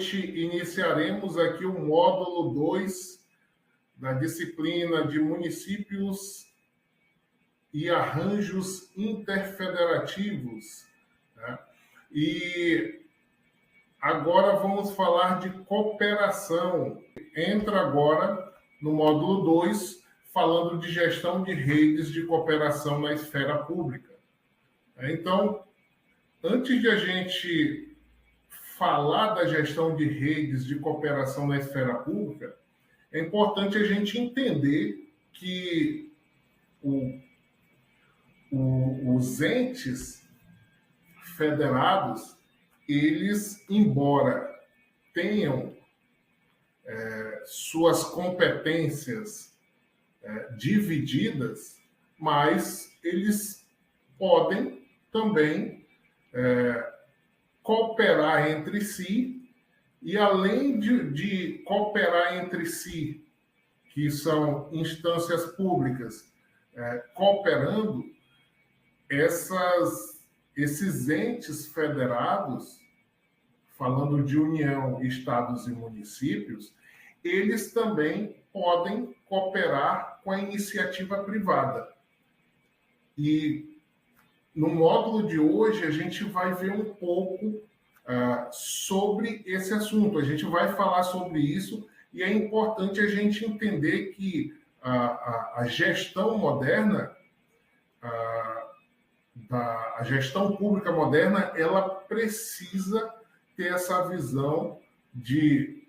noite iniciaremos aqui o módulo 2 da disciplina de municípios e arranjos interfederativos, né? E agora vamos falar de cooperação. Entra agora no módulo 2, falando de gestão de redes de cooperação na esfera pública. Então, antes de a gente falar da gestão de redes de cooperação na esfera pública, é importante a gente entender que os entes federados, eles, embora tenham suas competências divididas, mas eles podem também cooperar entre si, e além de cooperar entre si, que são instâncias públicas cooperando, esses entes federados, falando de União, estados e municípios, eles também podem cooperar com a iniciativa privada. E no módulo de hoje a gente vai ver um pouco sobre esse assunto. A gente vai falar sobre isso e é importante a gente entender que a gestão moderna, a gestão pública moderna, ela precisa ter essa visão de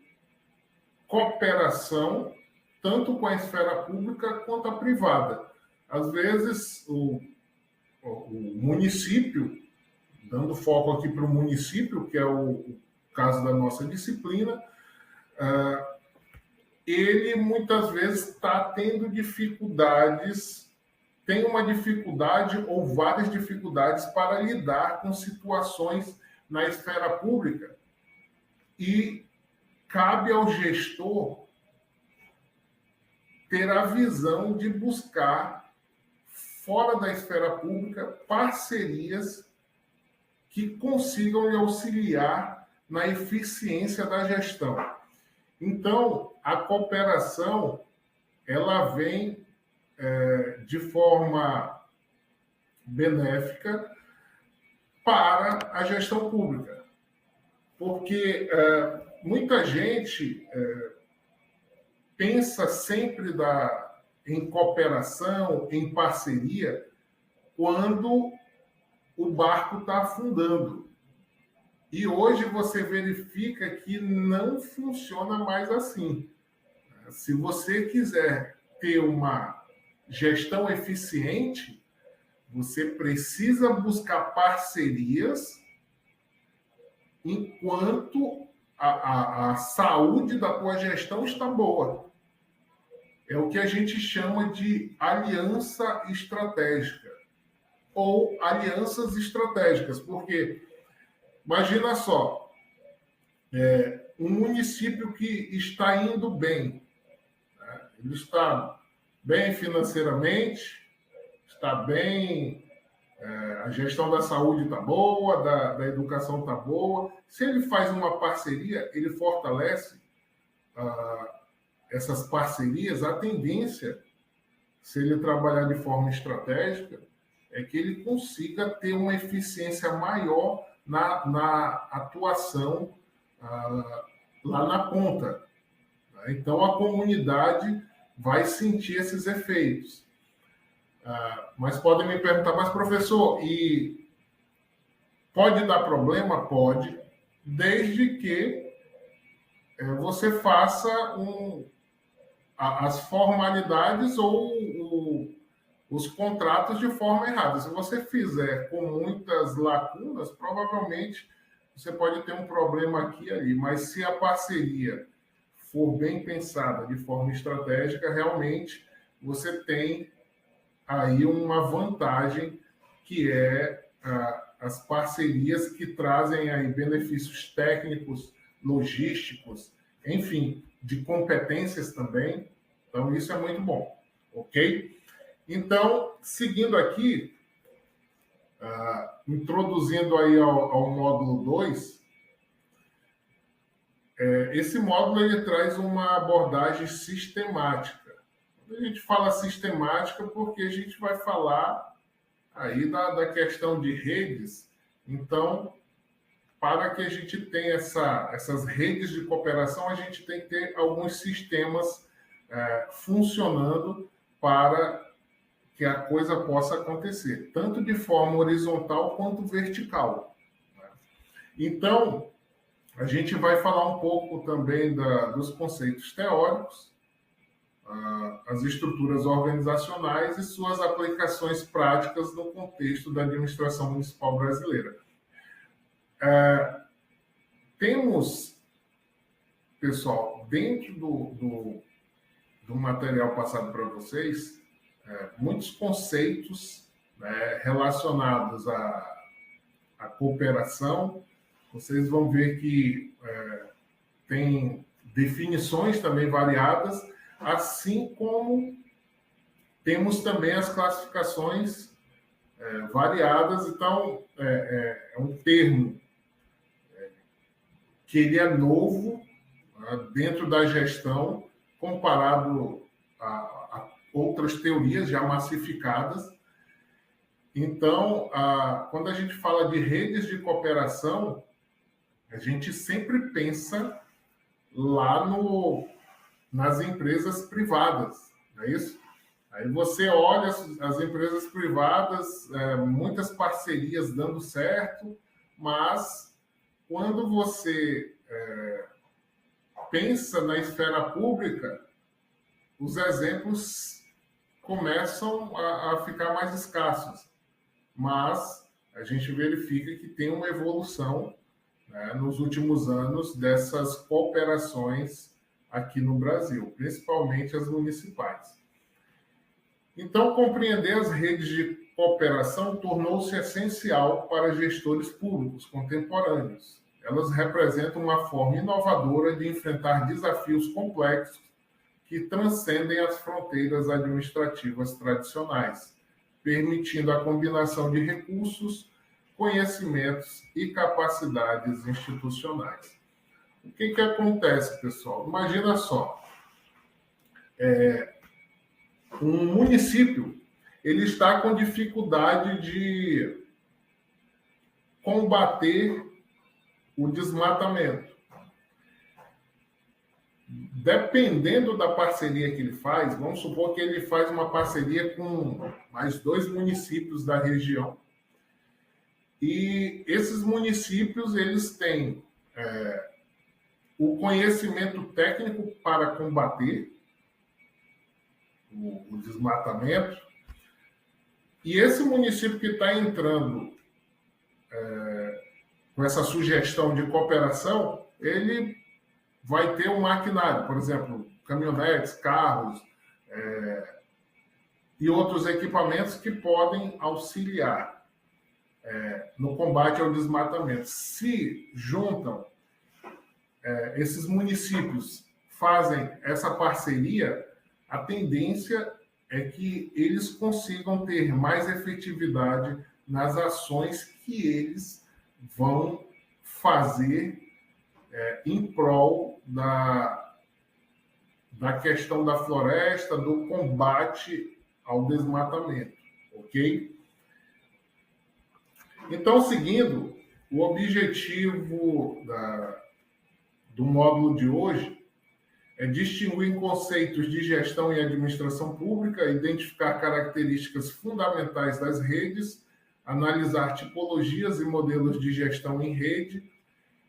cooperação, tanto com a esfera pública quanto a privada. Às vezes, o município, dando foco aqui para o município, que é o caso da nossa disciplina, ele muitas vezes está tendo dificuldades, tem uma dificuldade ou várias dificuldades para lidar com situações na esfera pública, e cabe ao gestor ter a visão de buscar, fora da esfera pública, parcerias que consigam lhe auxiliar na eficiência da gestão. Então, a cooperação, ela vem de forma benéfica para a gestão pública, porque muita gente pensa sempre em cooperação, em parceria, quando o barco está afundando. E hoje você verifica que não funciona mais assim. Se você quiser ter uma gestão eficiente, você precisa buscar parcerias enquanto a saúde da tua gestão está boa. É o que a gente chama de aliança estratégica ou alianças estratégicas, porque imagina só, um município que está indo bem, né? Ele está bem financeiramente, está bem, a gestão da saúde está boa, da educação está boa. Se ele faz uma parceria, ele fortalece essas parcerias. A tendência, se ele trabalhar de forma estratégica, é que ele consiga ter uma eficiência maior na atuação lá na ponta. Então, a comunidade vai sentir esses efeitos. Mas podem me perguntar, mas professor, e pode dar problema? Pode, desde que você faça as formalidades ou os contratos de forma errada. Se você fizer com muitas lacunas, provavelmente você pode ter um problema aqui e ali. Mas se a parceria for bem pensada de forma estratégica, realmente você tem aí uma vantagem, que é as parcerias que trazem aí benefícios técnicos, logísticos, enfim, de competências também. Então, isso é muito bom, ok? Então, seguindo aqui, introduzindo aí ao módulo 2, esse módulo ele traz uma abordagem sistemática. Quando a gente fala sistemática, porque a gente vai falar aí da questão de redes. Então, para que a gente tenha essas redes de cooperação, a gente tem que ter alguns sistemas funcionando para que a coisa possa acontecer, tanto de forma horizontal quanto vertical. Então, a gente vai falar um pouco também dos conceitos teóricos, as estruturas organizacionais e suas aplicações práticas no contexto da administração municipal brasileira. Temos, pessoal, dentro do material passado para vocês, muitos conceitos, né, relacionados à cooperação. Vocês vão ver que tem definições também variadas, assim como temos também as classificações variadas. Então, é um termo que ele é novo, né, dentro da gestão, comparado a outras teorias já massificadas. Então, quando a gente fala de redes de cooperação, a gente sempre pensa lá nas empresas privadas, não é isso? Aí você olha as empresas privadas, muitas parcerias dando certo, mas quando você pensa na esfera pública, os exemplos começam a ficar mais escassos. Mas a gente verifica que tem uma evolução, né, nos últimos anos dessas cooperações aqui no Brasil, principalmente as municipais. Então, compreender as redes de cooperação tornou-se essencial para gestores públicos contemporâneos. Elas representam uma forma inovadora de enfrentar desafios complexos que transcendem as fronteiras administrativas tradicionais, permitindo a combinação de recursos, conhecimentos e capacidades institucionais. O que acontece, pessoal? Imagina só, um município ele está com dificuldade de combater o desmatamento. Dependendo da parceria que ele faz, vamos supor que ele faz uma parceria com mais 2 municípios da região. E esses municípios, eles têm o conhecimento técnico para combater o desmatamento. E esse município que está entrando com essa sugestão de cooperação, ele vai ter um maquinário, por exemplo, caminhonetes, carros e outros equipamentos que podem auxiliar no combate ao desmatamento. Se juntam esses municípios, fazem essa parceria, a tendência é que eles consigam ter mais efetividade nas ações que eles vão fazer em prol da questão da floresta, do combate ao desmatamento, ok? Então, seguindo, o objetivo do módulo de hoje é distinguir conceitos de gestão e administração pública, identificar características fundamentais das redes, analisar tipologias e modelos de gestão em rede,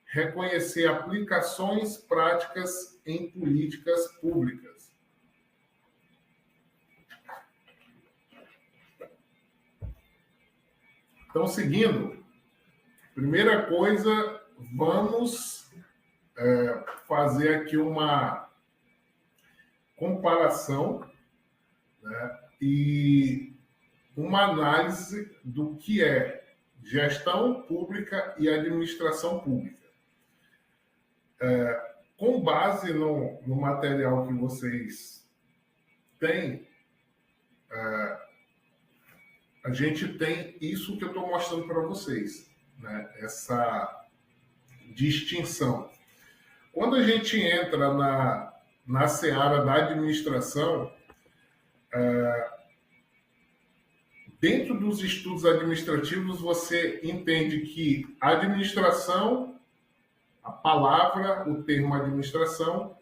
reconhecer aplicações práticas em políticas públicas. Então, seguindo, primeira coisa, vamos fazer aqui uma comparação, né, e uma análise do que é gestão pública e administração pública. Com base no material que vocês têm, a gente tem isso que eu estou mostrando para vocês, né? Essa distinção. Quando a gente entra na seara da administração, dentro dos estudos administrativos, você entende que a administração, a palavra, o termo administração,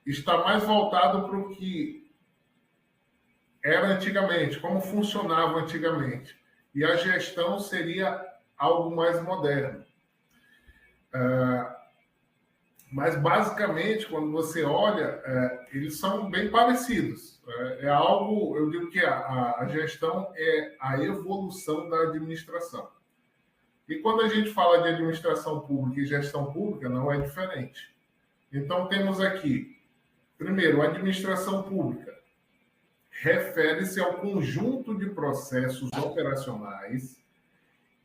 está mais voltado para o que era antigamente, como funcionava antigamente. E a gestão seria algo mais moderno. Mas, basicamente, quando você olha, eles são bem parecidos. É algo, eu digo que a gestão é a evolução da administração. E quando a gente fala de administração pública e gestão pública, não é diferente. Então, temos aqui, primeiro, administração pública. Refere-se ao conjunto de processos operacionais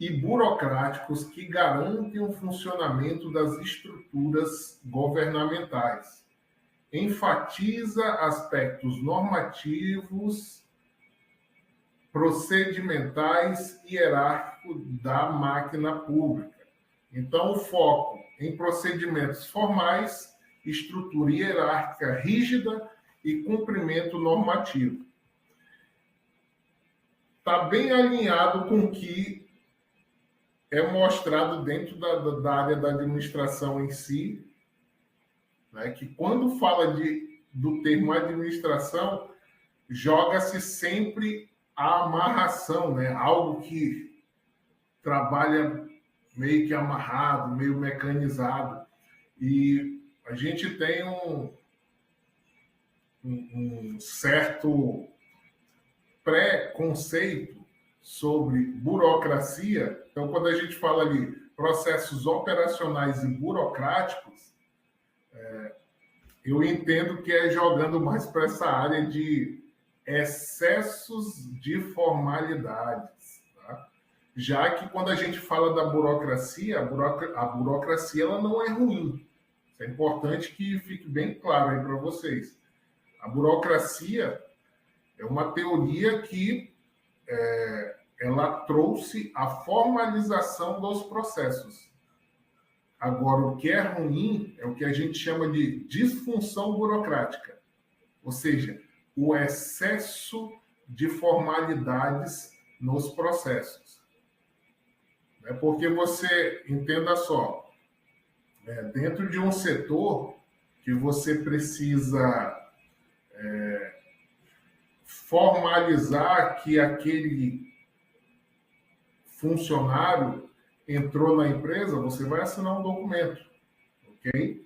e burocráticos que garantem o funcionamento das estruturas governamentais. Enfatiza aspectos normativos, procedimentais e hierárquicos da máquina pública. Então, o foco em procedimentos formais, estrutura hierárquica rígida e cumprimento normativo. Está bem alinhado com o que é mostrado dentro da área da administração em si, né, que quando fala do termo administração, joga-se sempre a amarração, né, algo que trabalha meio que amarrado, meio mecanizado. E a gente tem um certo preconceito sobre burocracia. Então, quando a gente fala ali processos operacionais e burocráticos, eu entendo que é jogando mais para essa área de excessos de formalidades. Tá? Já que quando a gente fala da burocracia, a burocracia ela não é ruim. Isso é importante que fique bem claro aí para vocês. A burocracia é uma teoria que ela trouxe a formalização dos processos. Agora, o que é ruim é o que a gente chama de disfunção burocrática, ou seja, o excesso de formalidades nos processos. Porque você, entenda só, dentro de um setor que você precisa formalizar que aquele funcionário entrou na empresa, você vai assinar um documento, ok?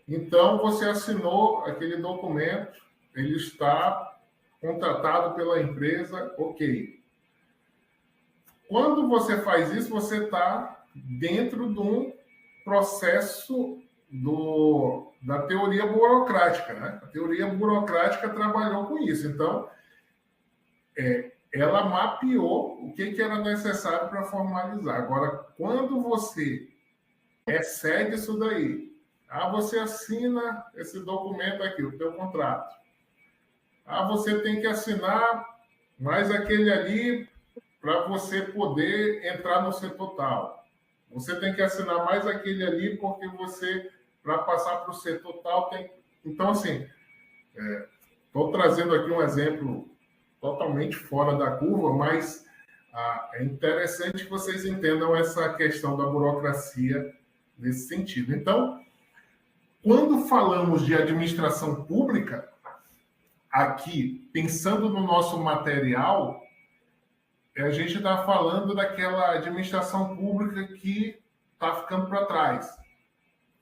Então, você assinou aquele documento, ele está contratado pela empresa, ok. Quando você faz isso, você está dentro de um processo da teoria burocrática, né? A teoria burocrática trabalhou com isso. Então, ela mapeou o que era necessário para formalizar. Agora, quando você excede isso daí, você assina esse documento aqui, o teu contrato. Você tem que assinar mais aquele ali para você poder entrar no setor tal. Você tem que assinar mais aquele ali porque você, para passar para o setor tal, tem... Então, assim, estou trazendo aqui um exemplo totalmente fora da curva, mas é interessante que vocês entendam essa questão da burocracia nesse sentido. Então, quando falamos de administração pública, aqui, pensando no nosso material, a gente está falando daquela administração pública que está ficando para trás,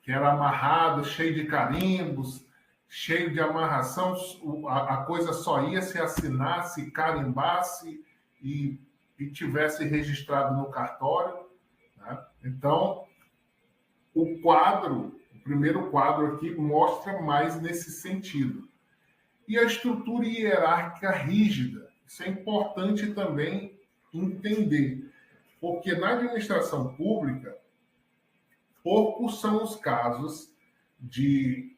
que era amarrado, cheio de carimbos, cheio de amarração, a coisa só ia se assinasse, carimbasse e tivesse registrado no cartório. Né? Então, o primeiro quadro aqui mostra mais nesse sentido. E a estrutura hierárquica rígida, isso é importante também entender, porque na administração pública, poucos são os casos de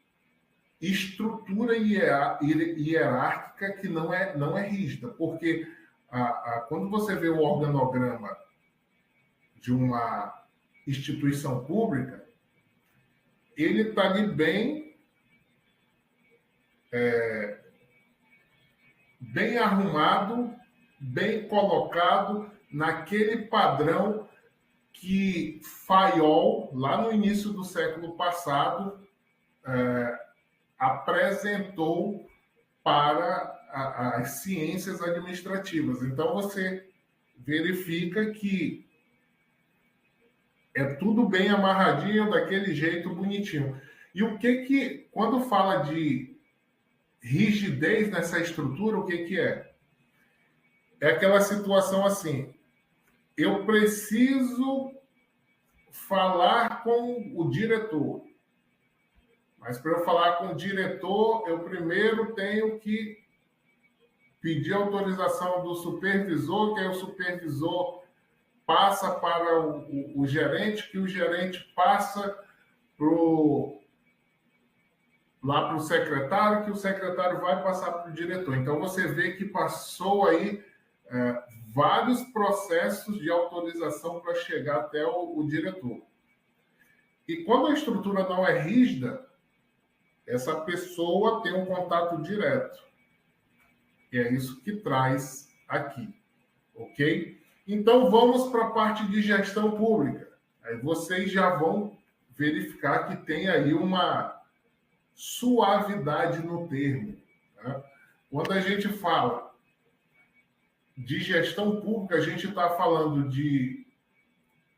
estrutura hierárquica que não é rígida, porque quando você vê o organograma de uma instituição pública, ele está ali bem arrumado, bem colocado naquele padrão que Fayol, lá no início do século passado, apresentou para as ciências administrativas. Então, você verifica que é tudo bem amarradinho, daquele jeito bonitinho. E o que quando fala de rigidez nessa estrutura, o que é? É aquela situação assim, eu preciso falar com o diretor, mas para eu falar com o diretor, eu primeiro tenho que pedir autorização do supervisor, que aí o supervisor passa para o gerente, que o gerente passa lá para o secretário, que o secretário vai passar para o diretor. Então, você vê que passou aí vários processos de autorização para chegar até o diretor. E quando a estrutura não é rígida, essa pessoa tem um contato direto. E é isso que traz aqui, ok? Então, vamos para a parte de gestão pública. Aí vocês já vão verificar que tem aí uma suavidade no termo. Tá? Quando a gente fala de gestão pública, a gente está falando de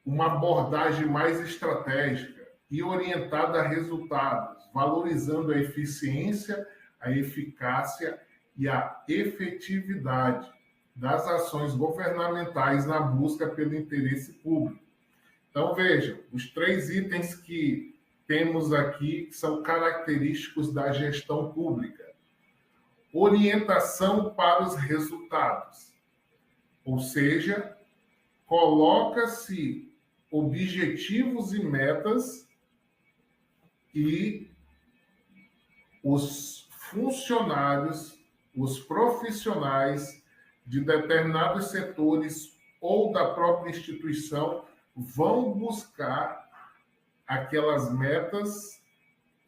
uma abordagem mais estratégica e orientada a resultados, valorizando a eficiência, a eficácia e a efetividade das ações governamentais na busca pelo interesse público. Então, vejam, os 3 itens que temos aqui são característicos da gestão pública. Orientação para os resultados, ou seja, coloca-se objetivos e metas e os funcionários, os profissionais de determinados setores ou da própria instituição vão buscar aquelas metas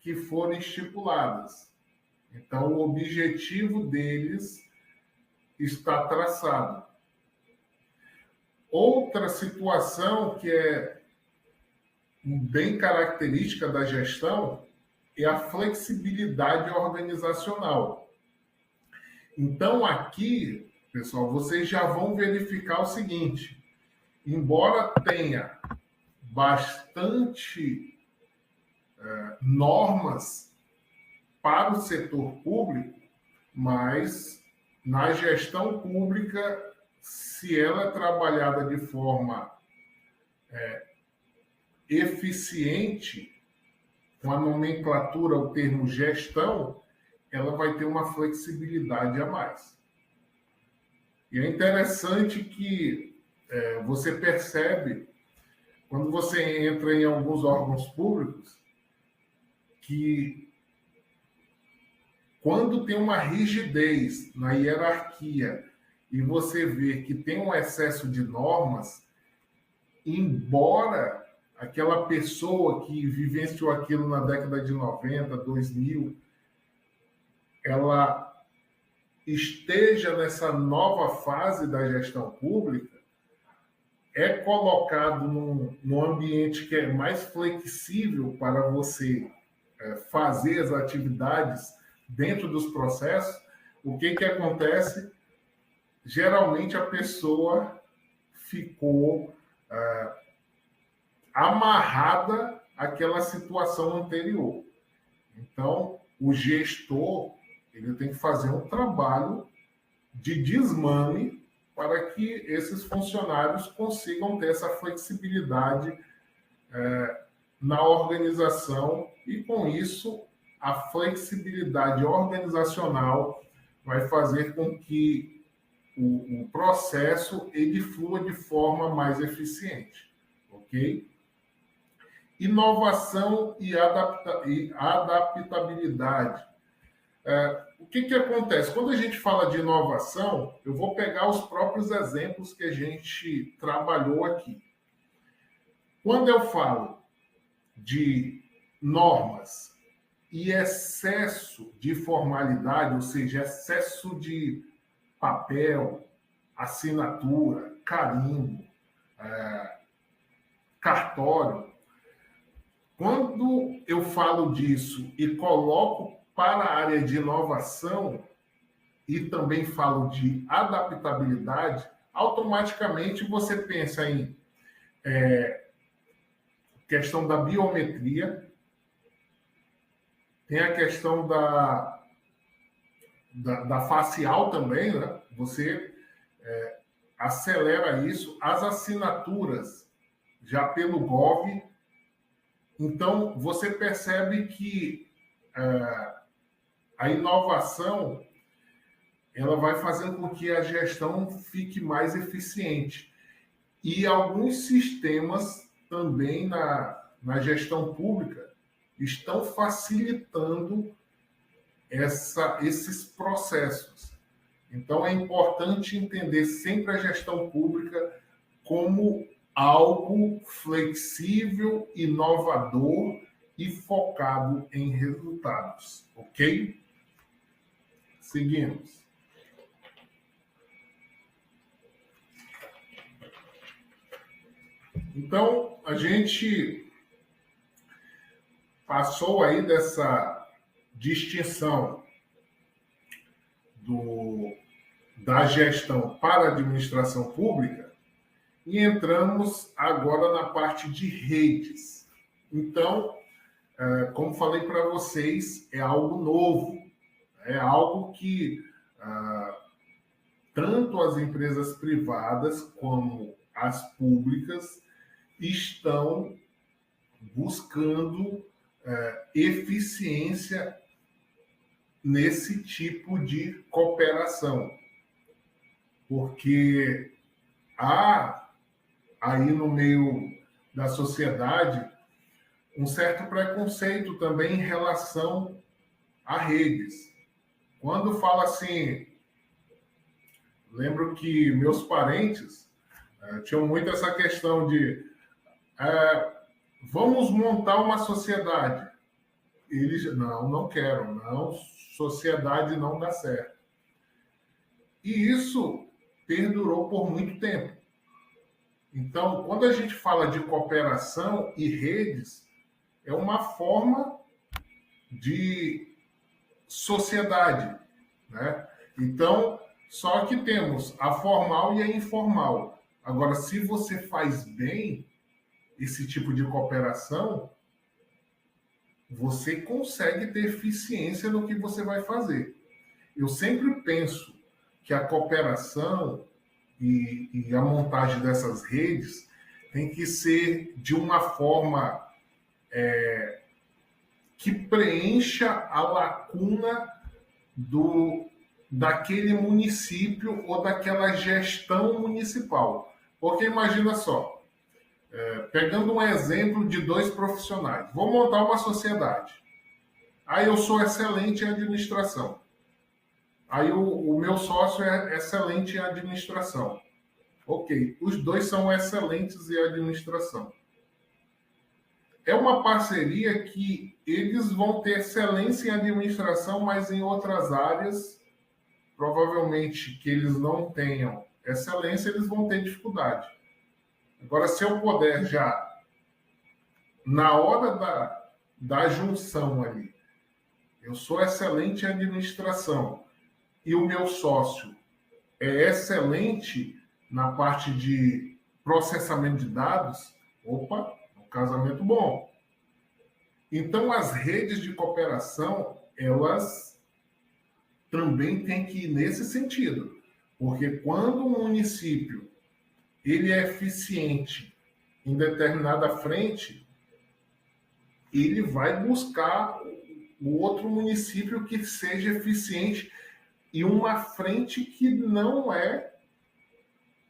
que foram estipuladas. Então, o objetivo deles está traçado. Outra situação que é bem característica da gestão é a flexibilidade organizacional. Então, aqui, pessoal, vocês já vão verificar o seguinte: embora tenha bastante normas para o setor público, mas na gestão pública, se ela é trabalhada de forma eficiente, com a nomenclatura, o termo gestão, ela vai ter uma flexibilidade a mais. E é interessante que você percebe, quando você entra em alguns órgãos públicos, que quando tem uma rigidez na hierarquia e você vê que tem um excesso de normas, embora aquela pessoa que vivenciou aquilo na década de 90, 2000, ela esteja nessa nova fase da gestão pública, é colocado num ambiente que é mais flexível para você fazer as atividades dentro dos processos. O que acontece? Geralmente a pessoa ficou amarrada àquela situação anterior. Então, o gestor ele tem que fazer um trabalho de desmame para que esses funcionários consigam ter essa flexibilidade na organização e, com isso, a flexibilidade organizacional vai fazer com que o processo ele flua de forma mais eficiente, ok? Inovação e adaptabilidade. O que acontece? Quando a gente fala de inovação, eu vou pegar os próprios exemplos que a gente trabalhou aqui. Quando eu falo de normas e excesso de formalidade, ou seja, excesso de papel, assinatura, carimbo, cartório. Quando eu falo disso e coloco para a área de inovação e também falo de adaptabilidade, automaticamente você pensa em questão da biometria, tem a questão da facial também, né? Você acelera isso, as assinaturas já pelo Gov. Então, você percebe que a inovação ela vai fazendo com que a gestão fique mais eficiente. E alguns sistemas também na gestão pública estão facilitando esses processos. Então, é importante entender sempre a gestão pública como algo flexível, inovador e focado em resultados, ok? Seguimos. Então, a gente passou aí dessa distinção da gestão para a administração pública e entramos agora na parte de redes. Então, como falei para vocês, é algo novo, é algo que tanto as empresas privadas como as públicas estão buscando eficiência nesse tipo de cooperação, porque há aí no meio da sociedade um certo preconceito também em relação a redes. Quando fala assim, lembro que meus parentes tinham muito essa questão de vamos montar uma sociedade. Eles, não quero, não, sociedade não dá certo. E isso perdurou por muito tempo. Então, quando a gente fala de cooperação e redes, é uma forma de sociedade, né? Então, só que temos a formal e a informal. Agora, se você faz bem esse tipo de cooperação, você consegue ter eficiência no que você vai fazer. Eu sempre penso que a cooperação e a montagem dessas redes tem que ser de uma forma que preencha a lacuna daquele município ou daquela gestão municipal. Porque imagina só, pegando um exemplo de dois profissionais, vou montar uma sociedade. Aí eu sou excelente em administração. Aí o meu sócio é excelente em administração. Ok, os dois são excelentes em administração. É uma parceria que eles vão ter excelência em administração, mas em outras áreas, provavelmente que eles não tenham excelência, eles vão ter dificuldade. Agora, se eu puder já, na hora da junção ali, eu sou excelente em administração e o meu sócio é excelente na parte de processamento de dados, opa, um casamento bom. Então, as redes de cooperação, elas também têm que ir nesse sentido. Porque quando um município ele é eficiente em determinada frente, ele vai buscar o outro município que seja eficiente e uma frente que não é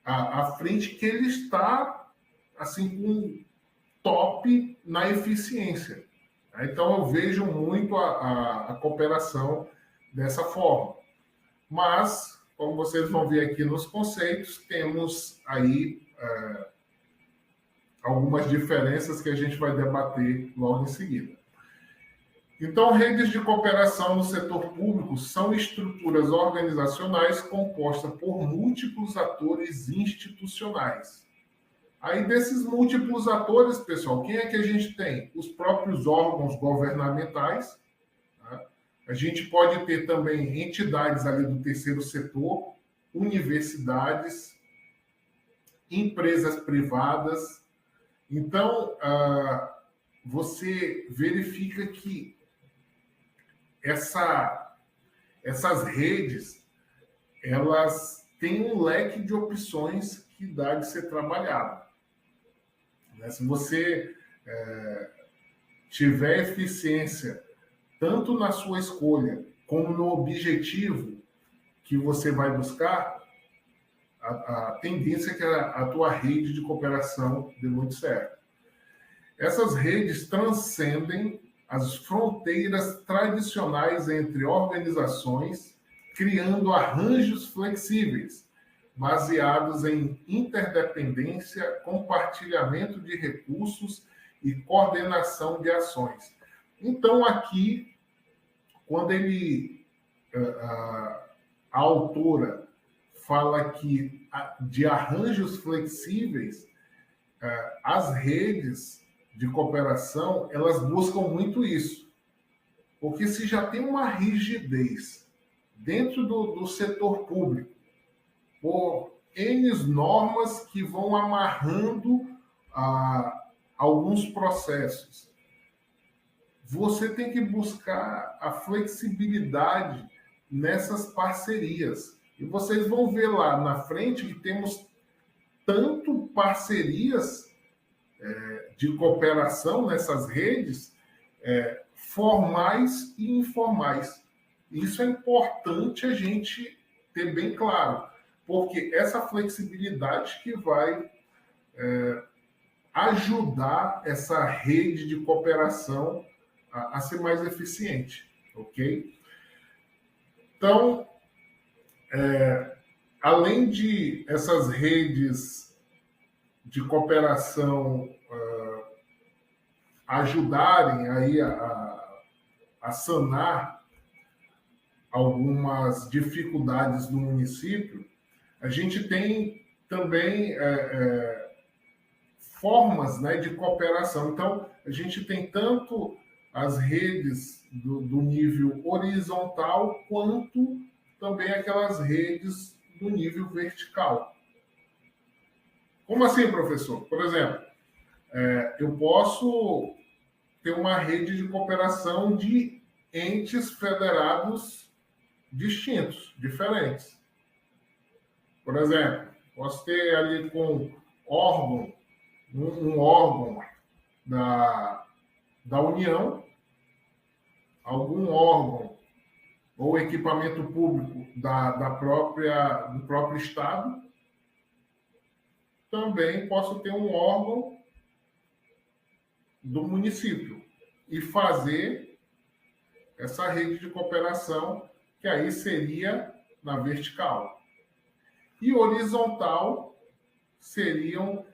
a frente que ele está assim com top na eficiência. Então eu vejo muito a cooperação dessa forma. Mas, como vocês vão ver aqui nos conceitos, temos aí algumas diferenças que a gente vai debater logo em seguida. Então, redes de cooperação no setor público são estruturas organizacionais compostas por múltiplos atores institucionais. Aí, desses múltiplos atores, pessoal, quem é que a gente tem? Os próprios órgãos governamentais. Tá? A gente pode ter também entidades ali do terceiro setor, universidades, empresas privadas. Então, você verifica que essas redes, elas têm um leque de opções que dá de ser trabalhado. Se você tiver eficiência tanto na sua escolha como no objetivo que você vai buscar, a tendência é que a tua rede de cooperação dê muito certo. Essas redes transcendem as fronteiras tradicionais entre organizações, criando arranjos flexíveis, baseados em interdependência, compartilhamento de recursos e coordenação de ações. Então, aqui, quando a autora fala que de arranjos flexíveis, as redes de cooperação, elas buscam muito isso. Porque se já tem uma rigidez dentro do setor público, por N normas que vão amarrando alguns processos, você tem que buscar a flexibilidade nessas parcerias. E vocês vão ver lá na frente que temos tanto parcerias de cooperação nessas redes, formais e informais. Isso é importante a gente ter bem claro, porque essa flexibilidade que vai ajudar essa rede de cooperação a ser mais eficiente, ok? Então, além de essas redes de cooperação ajudarem aí a sanar algumas dificuldades do município, a gente tem também formas, né, de cooperação. Então, a gente tem tanto as redes do nível horizontal, quanto também aquelas redes do nível vertical. Como assim, professor? Por exemplo, eu posso ter uma rede de cooperação de entes federados distintos, diferentes. Por exemplo, posso ter ali com órgão, um órgão da União, algum órgão ou equipamento público do próprio Estado. Também posso ter um órgão do município e fazer essa rede de cooperação, que aí seria na vertical. E horizontal seriam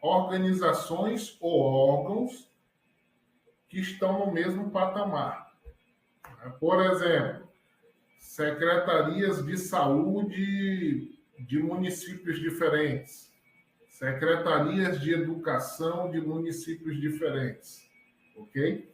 organizações ou órgãos que estão no mesmo patamar. Por exemplo, secretarias de saúde de municípios diferentes, secretarias de educação de municípios diferentes, ok?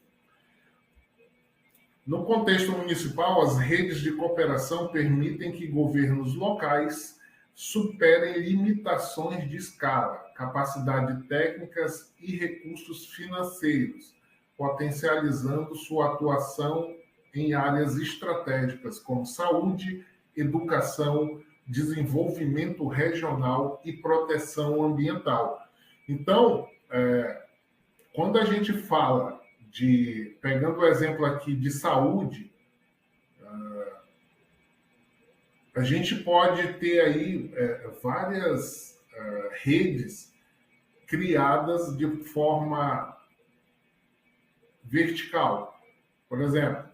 No contexto municipal, as redes de cooperação permitem que governos locais superem limitações de escala, capacidade técnicas e recursos financeiros, potencializando sua atuação em áreas estratégicas como saúde, educação, desenvolvimento regional e proteção ambiental. Então, quando a gente fala pegando o exemplo aqui de saúde, a gente pode ter aí várias redes criadas de forma vertical. Por exemplo,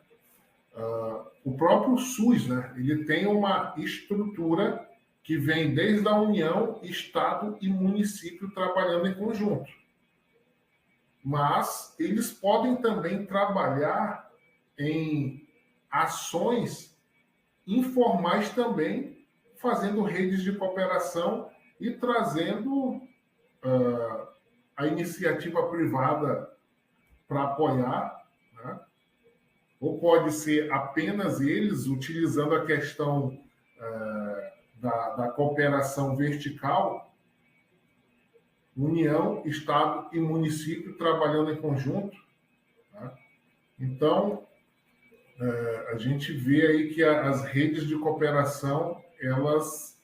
o próprio SUS, né, ele tem uma estrutura que vem desde a União, Estado e município trabalhando em conjunto. mas eles podem também trabalhar em ações informais também, fazendo redes de cooperação e trazendo a iniciativa privada para apoiar, né? Ou pode ser apenas eles, utilizando a questão da cooperação vertical, União, Estado e município trabalhando em conjunto, né? Então, a gente vê aí que as redes de cooperação, elas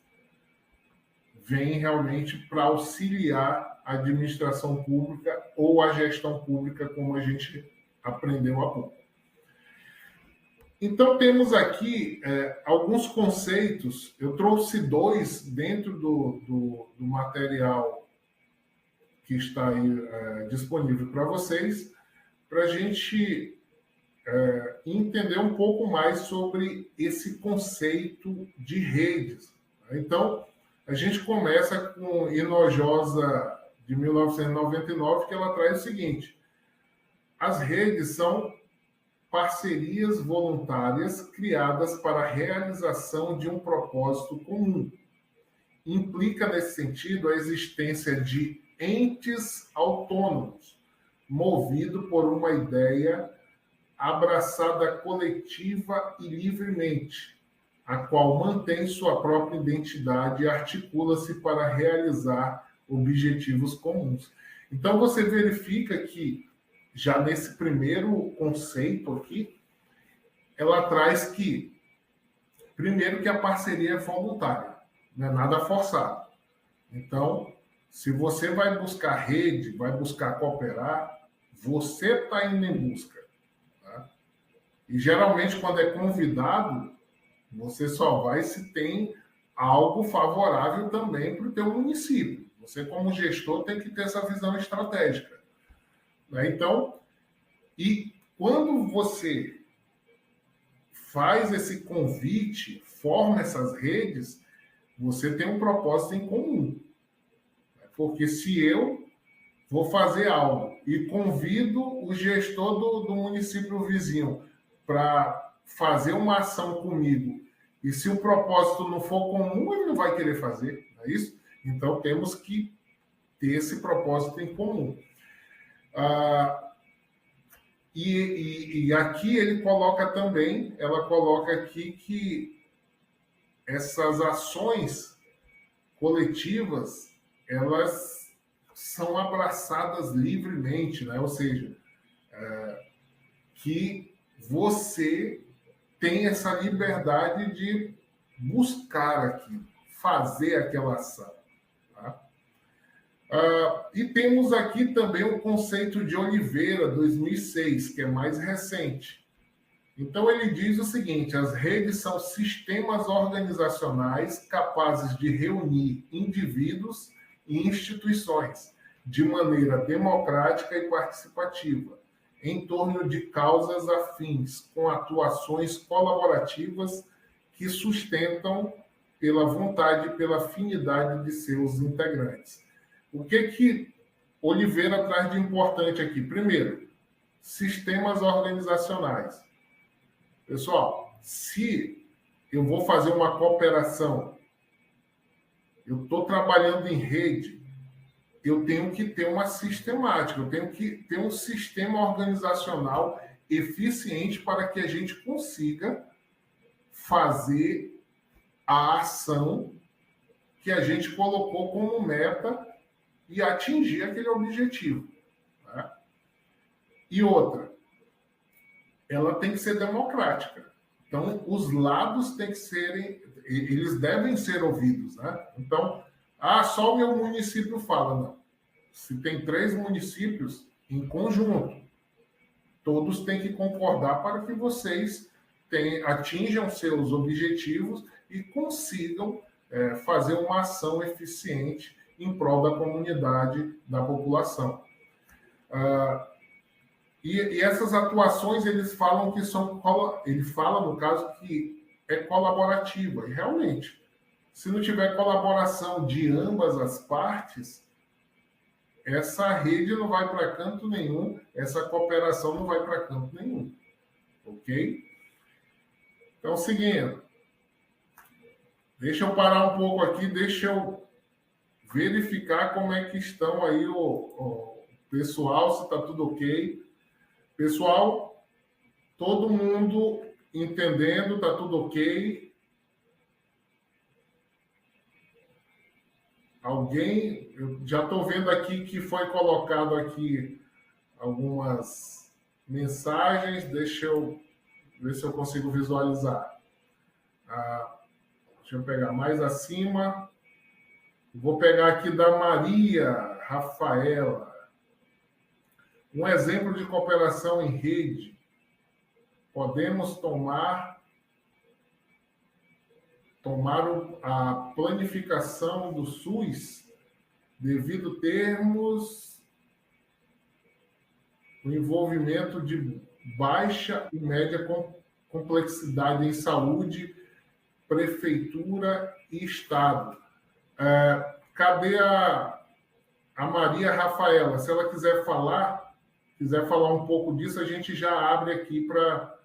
vêm realmente para auxiliar a administração pública ou a gestão pública, como a gente aprendeu há pouco. Então, temos aqui alguns conceitos. Eu trouxe dois dentro do material que está aí disponível para vocês, para a gente entender um pouco mais sobre esse conceito de redes. Então, a gente começa com Hinojosa, de 1999, que ela traz o seguinte: as redes são parcerias voluntárias criadas para a realização de um propósito comum. Implica, nesse sentido, a existência de entes autônomos, movido por uma ideia abraçada coletiva e livremente, a qual mantém sua própria identidade e articula-se para realizar objetivos comuns. Então, você verifica que, já nesse primeiro conceito aqui, ela traz que, primeiro, que a parceria é voluntária, não é nada forçado. Então, se você vai buscar rede, vai buscar cooperar, você está indo em busca. Tá? E, geralmente, quando é convidado, você só vai se tem algo favorável também para o teu município. Você, como gestor, tem que ter essa visão estratégica. Né? Então, e quando você faz esse convite, forma essas redes, você tem um propósito em comum. Porque se eu vou fazer algo e convido o gestor do município vizinho para fazer uma ação comigo, e se o propósito não for comum, ele não vai querer fazer, não é isso? Então, temos que ter esse propósito em comum. E aqui ele coloca também, ela coloca aqui que essas ações coletivas, elas são abraçadas livremente, né? Ou seja, que você tem essa liberdade de buscar aquilo, fazer aquela ação. Tá? E temos aqui também o conceito de Oliveira, 2006, que é mais recente. Então, ele diz o seguinte: as redes são sistemas organizacionais capazes de reunir indivíduos e instituições de maneira democrática e participativa, em torno de causas afins, com atuações colaborativas que sustentam pela vontade e pela afinidade de seus integrantes. O que Oliveira traz de importante aqui? Primeiro, sistemas organizacionais. Pessoal, se eu vou fazer uma cooperação, eu estou trabalhando em rede, eu tenho que ter uma sistemática, eu tenho que ter um sistema organizacional eficiente para que a gente consiga fazer a ação que a gente colocou como meta e atingir aquele objetivo. Né? E outra, ela tem que ser democrática. Então, os lados têm que serem, eles devem ser ouvidos, né? Então, só o meu município fala, não. Se tem 3 municípios em conjunto, todos têm que concordar para que vocês atinjam seus objetivos e consigam fazer uma ação eficiente em prol da comunidade, da população. E essas atuações, eles falam que são... Ele fala, no caso, que é colaborativa. E, realmente, se não tiver colaboração de ambas as partes, essa rede não vai para canto nenhum, essa cooperação não vai para canto nenhum. Ok? Então, seguindo. Deixa eu parar um pouco aqui, deixa eu verificar como é que estão aí o pessoal, se está tudo ok. Pessoal, todo mundo entendendo, está tudo ok? Alguém, eu já estou vendo aqui que foi colocado aqui algumas mensagens, deixa eu ver se eu consigo visualizar. Deixa eu pegar mais acima. Vou pegar aqui da Maria Rafaela. Um exemplo de cooperação em rede. Podemos tomar a planificação do SUS devido termos o envolvimento de baixa e média complexidade em saúde, prefeitura e Estado. Cadê a Maria Rafaela? Se ela quiser falar um pouco disso, a gente já abre aqui para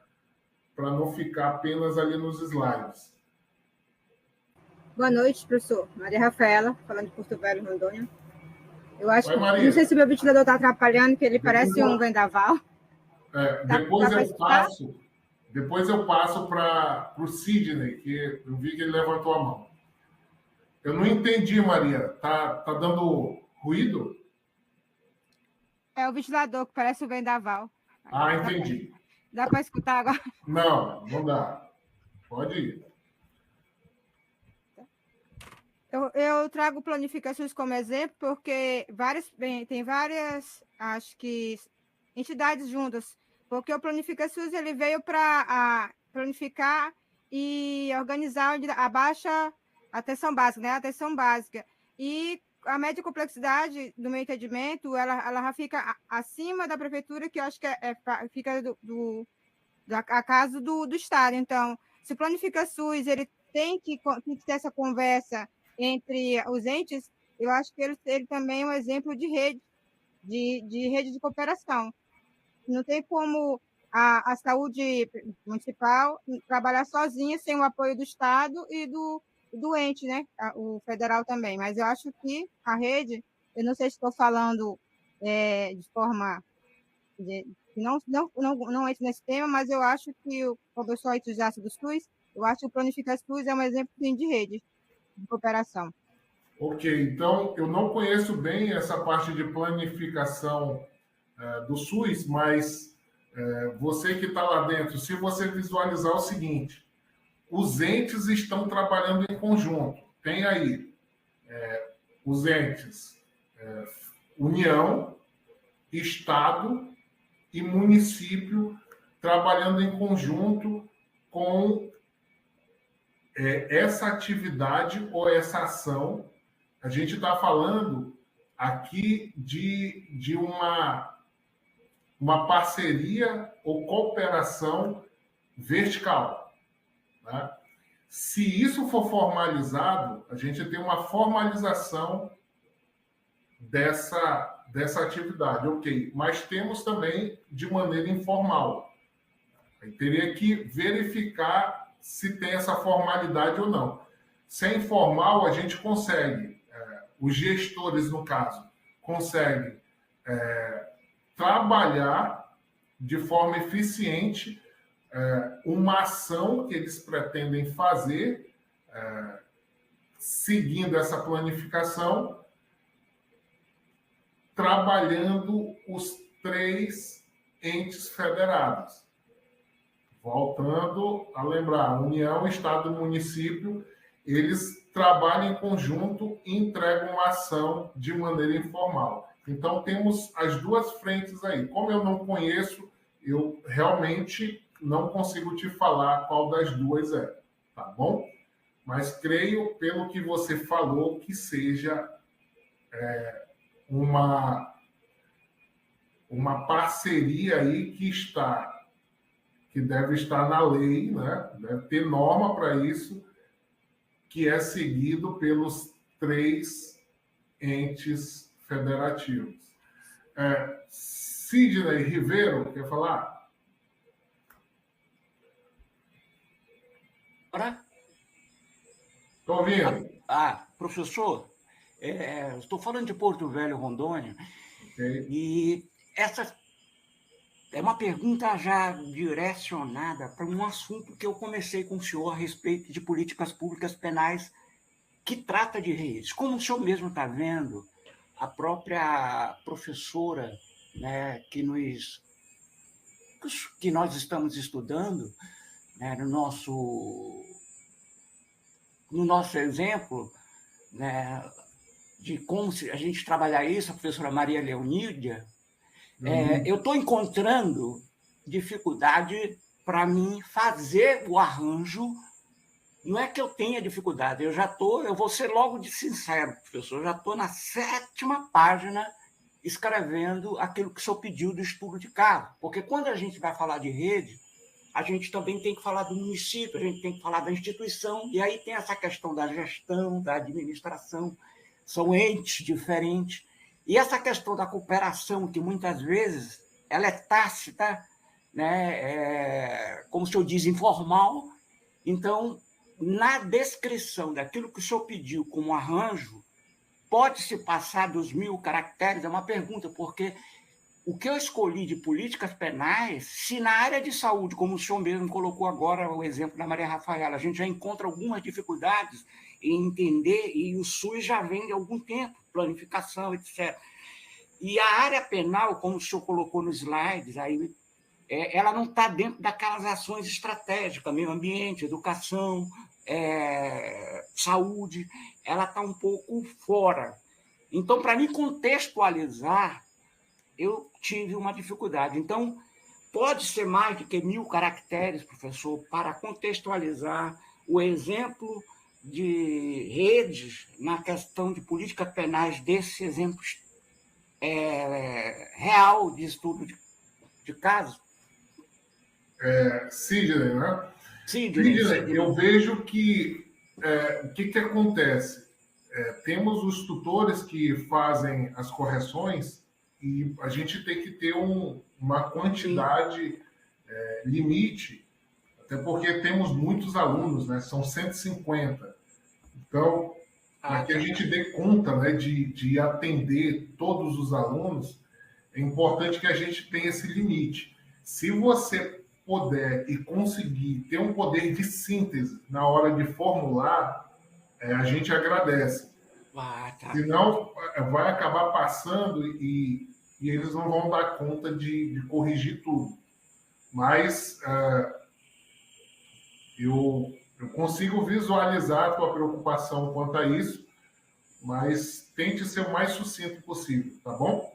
não ficar apenas ali nos slides. Boa noite, professor. Maria Rafaela, falando de Porto Velho, Rondônia. Eu acho Oi, que Maria. Não sei se o meu ventilador está atrapalhando, que ele parece um vendaval. Depois eu passo para o Sidney, que eu vi que ele levantou a mão. Eu não entendi, Maria. Tá dando ruído? É o ventilador, que parece um vendaval. Entendi. Dá para escutar agora? Não dá. Pode ir. Eu trago planificações como exemplo, porque tem várias, acho que, entidades juntas. Porque o Planificações ele veio para planificar e organizar a baixa atenção básica, né? A atenção básica. E a média complexidade, do meu entendimento, ela já fica acima da prefeitura, que eu acho que fica a caso do Estado. Então, se o Planificações ele tem que ter essa conversa entre os entes, eu acho que ele também é um exemplo de rede, de rede de cooperação. Não tem como a saúde municipal trabalhar sozinha sem o apoio do Estado e do ente, né? O federal também. Mas eu acho que a rede, eu não sei se estou falando de forma que não entra nesse tema, mas eu acho que, como eu sou entusiasta do SUS, eu acho que o Planifica SUS é um exemplo de rede de cooperação. Ok, então eu não conheço bem essa parte de planificação do SUS, mas você que está lá dentro, se você visualizar o seguinte, os entes estão trabalhando em conjunto. Tem aí os entes União, Estado e município trabalhando em conjunto com essa atividade ou essa ação. A gente está falando aqui de uma parceria ou cooperação vertical. Né? Se isso for formalizado, a gente tem uma formalização dessa atividade, ok. Mas temos também de maneira informal. Aí teria que verificar se tem essa formalidade ou não. Se é informal, a gente consegue, os gestores, no caso, conseguem trabalhar de forma eficiente uma ação que eles pretendem fazer, seguindo essa planificação, trabalhando os 3 entes federados. Voltando a lembrar, União, Estado e Município, eles trabalham em conjunto e entregam uma ação de maneira informal. Então, temos as duas frentes aí. Como eu não conheço, eu realmente não consigo te falar qual das duas é, tá bom? Mas creio, pelo que você falou, que seja uma parceria aí que deve estar na lei, né? Deve ter norma para isso, que é seguido pelos 3 entes federativos. Sidney Ribeiro, quer falar? Estou ouvindo. Professor, estou falando de Porto Velho, Rondônia, Okay. E essa é uma pergunta já direcionada para um assunto que eu comecei com o senhor a respeito de políticas públicas penais que trata de redes. Como o senhor mesmo está vendo, a própria professora, né, que nós estamos estudando, né, no nosso exemplo, né, de como a gente trabalhar isso, a professora Maria Leonídia, eu estou encontrando dificuldade para mim fazer o arranjo. Não é que eu tenha dificuldade, eu vou ser logo de sincero, professor, eu já estou na 7ª página escrevendo aquilo que o senhor pediu do estudo de caso, porque quando a gente vai falar de rede, a gente também tem que falar do município, a gente tem que falar da instituição, e aí tem essa questão da gestão, da administração, são entes diferentes. E essa questão da cooperação, que muitas vezes ela é tácita, né? Como o senhor diz, informal. Então, na descrição daquilo que o senhor pediu como arranjo, pode-se passar dos 1000 caracteres? É uma pergunta, porque o que eu escolhi de políticas penais, se na área de saúde, como o senhor mesmo colocou agora o exemplo da Maria Rafaela, a gente já encontra algumas dificuldades em entender, e o SUS já vem de algum tempo, planificação, etc. E a área penal, como o senhor colocou nos slides, aí, ela não está dentro daquelas ações estratégicas, meio ambiente, educação, saúde, ela está um pouco fora. Então, para me contextualizar, eu tive uma dificuldade. Então, pode ser mais do que 1000 caracteres, professor, para contextualizar o exemplo de redes na questão de políticas penais, desses exemplos real de estudo de caso? Sidney, né? Sidney. Eu vejo que o que acontece? Temos os tutores que fazem as correções e a gente tem que ter uma quantidade limite, até porque temos muitos alunos, né? São 150. Então, para que a gente dê conta, né, de atender todos os alunos, é importante que a gente tenha esse limite. Se você puder e conseguir ter um poder de síntese na hora de formular, a gente agradece. Senão, vai acabar passando e eles não vão dar conta de corrigir tudo. Mas eu consigo visualizar a tua preocupação quanto a isso, mas tente ser o mais sucinto possível, tá bom?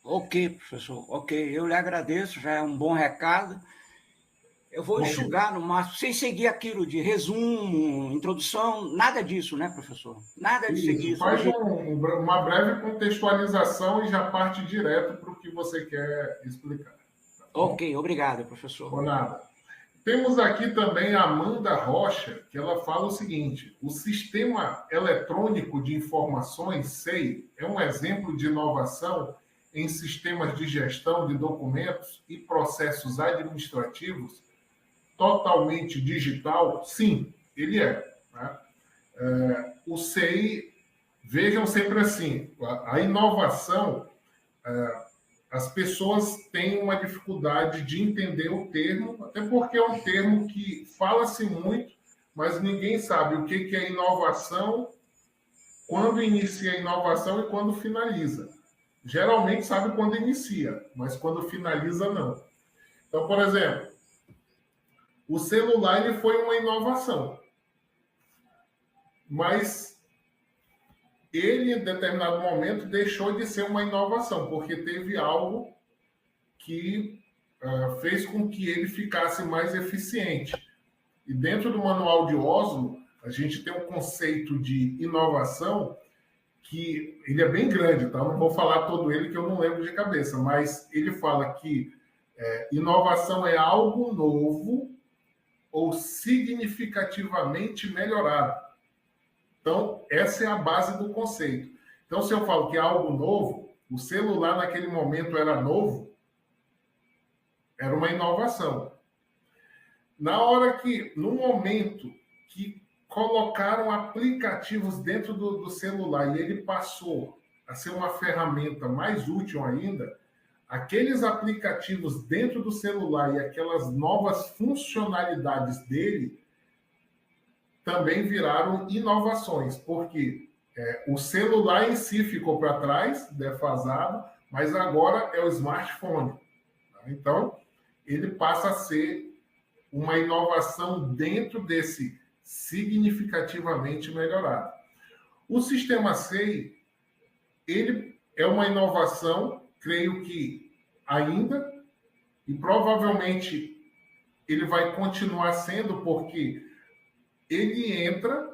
Ok, professor, ok. Eu lhe agradeço, já é um bom recado. Eu vou enxugar no máximo, sem seguir aquilo de resumo, introdução, nada disso, né, professor? Nada de seguir isso. Faz uma breve contextualização e já parte direto para o que você quer explicar. Tá bom? Ok, obrigado, professor. Por nada. Temos aqui também a Amanda Rocha, que ela fala o seguinte: o Sistema Eletrônico de Informações, SEI, é um exemplo de inovação em sistemas de gestão de documentos e processos administrativos totalmente digital? Sim, ele é. Né? O SEI, vejam sempre assim, a inovação, as pessoas têm uma dificuldade de entender o termo, até porque é um termo que fala-se muito, mas ninguém sabe o que é inovação, quando inicia a inovação e quando finaliza. Geralmente sabe quando inicia, mas quando finaliza, não. Então, por exemplo, o celular ele foi uma inovação, mas ele, em determinado momento, deixou de ser uma inovação, porque teve algo que fez com que ele ficasse mais eficiente. E dentro do Manual de Oslo, a gente tem um conceito de inovação que ele é bem grande, tá? Não vou falar todo ele, que eu não lembro de cabeça, mas ele fala que inovação é algo novo ou significativamente melhorado. Então, essa é a base do conceito. Então, se eu falo que é algo novo, o celular naquele momento era novo, era uma inovação. No momento que colocaram aplicativos dentro do celular e ele passou a ser uma ferramenta mais útil ainda, aqueles aplicativos dentro do celular e aquelas novas funcionalidades dele também viraram inovações, porque o celular em si ficou para trás, defasado, mas agora é o smartphone. Então, ele passa a ser uma inovação dentro desse significativamente melhorado. O sistema SEI, ele é uma inovação, creio que ainda, e provavelmente ele vai continuar sendo, porque ele entra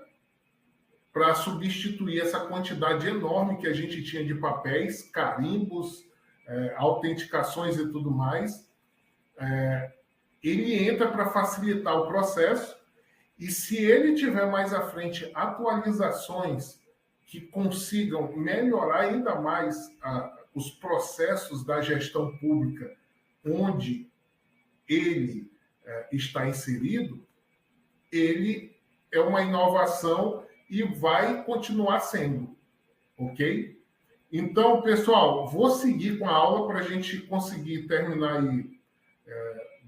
para substituir essa quantidade enorme que a gente tinha de papéis, carimbos, autenticações e tudo mais. Ele entra para facilitar o processo, e se ele tiver mais à frente atualizações que consigam melhorar ainda mais os processos da gestão pública onde ele está inserido, ele é uma inovação e vai continuar sendo, ok? Então, pessoal, vou seguir com a aula para a gente conseguir terminar aí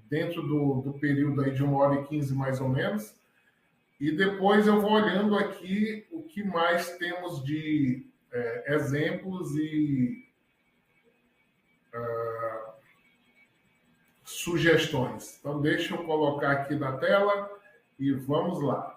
dentro do período aí de 1h15 mais ou menos, e depois eu vou olhando aqui o que mais temos de exemplos e sugestões. Então, deixa eu colocar aqui na tela e vamos lá.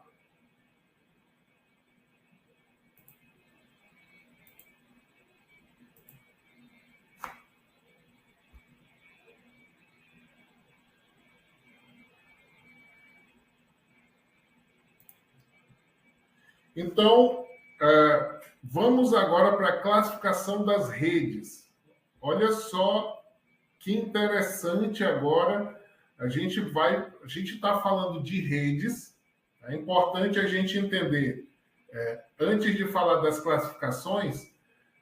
Então, vamos agora para a classificação das redes. Olha só que interessante agora. A gente está falando de redes. É importante a gente entender. Antes de falar das classificações,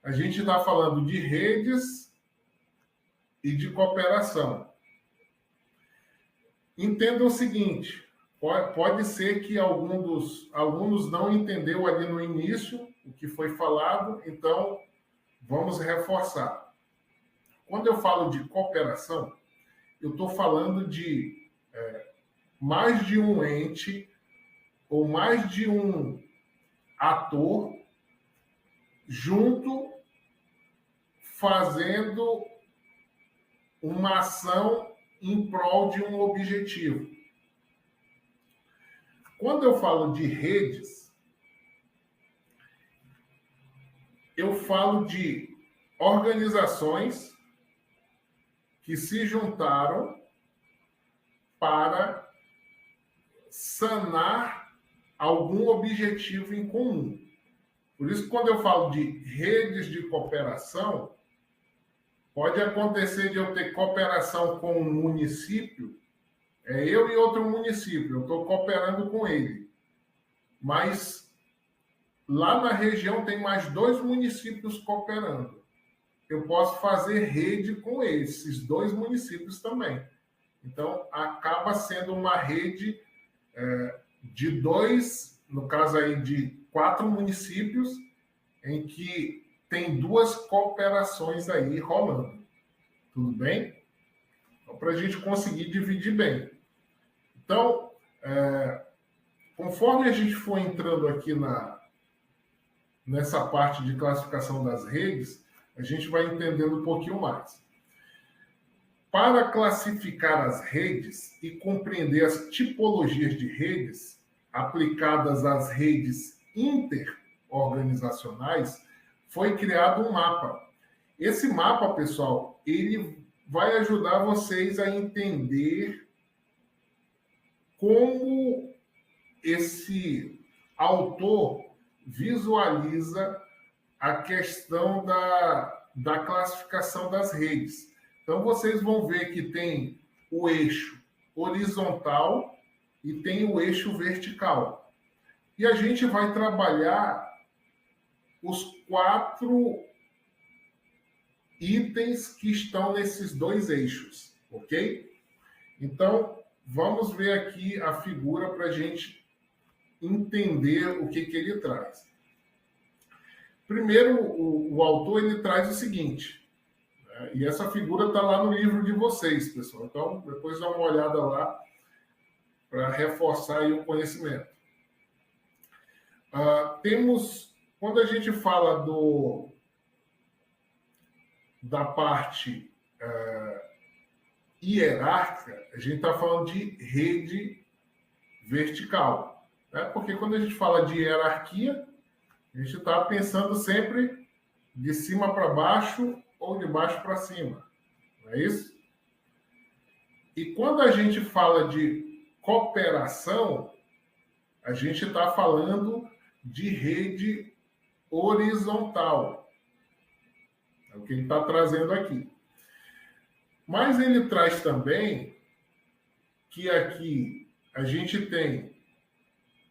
a gente está falando de redes e de cooperação. Entenda o seguinte. Pode ser que algum dos alunos não entendeu ali no início o que foi falado, então vamos reforçar. Quando eu falo de cooperação, eu estou falando de mais de um ente ou mais de um ator junto fazendo uma ação em prol de um objetivo. Quando eu falo de redes, eu falo de organizações que se juntaram para sanar algum objetivo em comum. Por isso, quando eu falo de redes de cooperação, pode acontecer de eu ter cooperação com um município, eu e outro município, eu estou cooperando com ele. Mas lá na região tem mais 2 municípios cooperando. Eu posso fazer rede com esses 2 municípios também. Então, acaba sendo uma rede de 2, no caso aí de 4 municípios, em que tem 2 cooperações aí rolando. Tudo bem? Então, para a gente conseguir dividir bem. Então, conforme a gente for entrando aqui nessa parte de classificação das redes, a gente vai entendendo um pouquinho mais. Para classificar as redes e compreender as tipologias de redes aplicadas às redes interorganizacionais, foi criado um mapa. Esse mapa, pessoal, ele vai ajudar vocês a entender como esse autor visualiza a questão da classificação das redes. Então, vocês vão ver que tem o eixo horizontal e tem o eixo vertical. E a gente vai trabalhar os 4 itens que estão nesses 2 eixos, ok? Então, vamos ver aqui a figura para a gente entender o que ele traz. Primeiro, o autor ele traz o seguinte, né? E essa figura está lá no livro de vocês, pessoal. Então, depois dá uma olhada lá para reforçar aí o conhecimento. Temos, quando a gente fala da parte hierárquica, a gente está falando de rede vertical, né? Porque quando a gente fala de hierarquia, a gente está pensando sempre de cima para baixo ou de baixo para cima, não é isso? E quando a gente fala de cooperação, a gente está falando de rede horizontal. É o que ele está trazendo aqui. Mas ele traz também que aqui a gente tem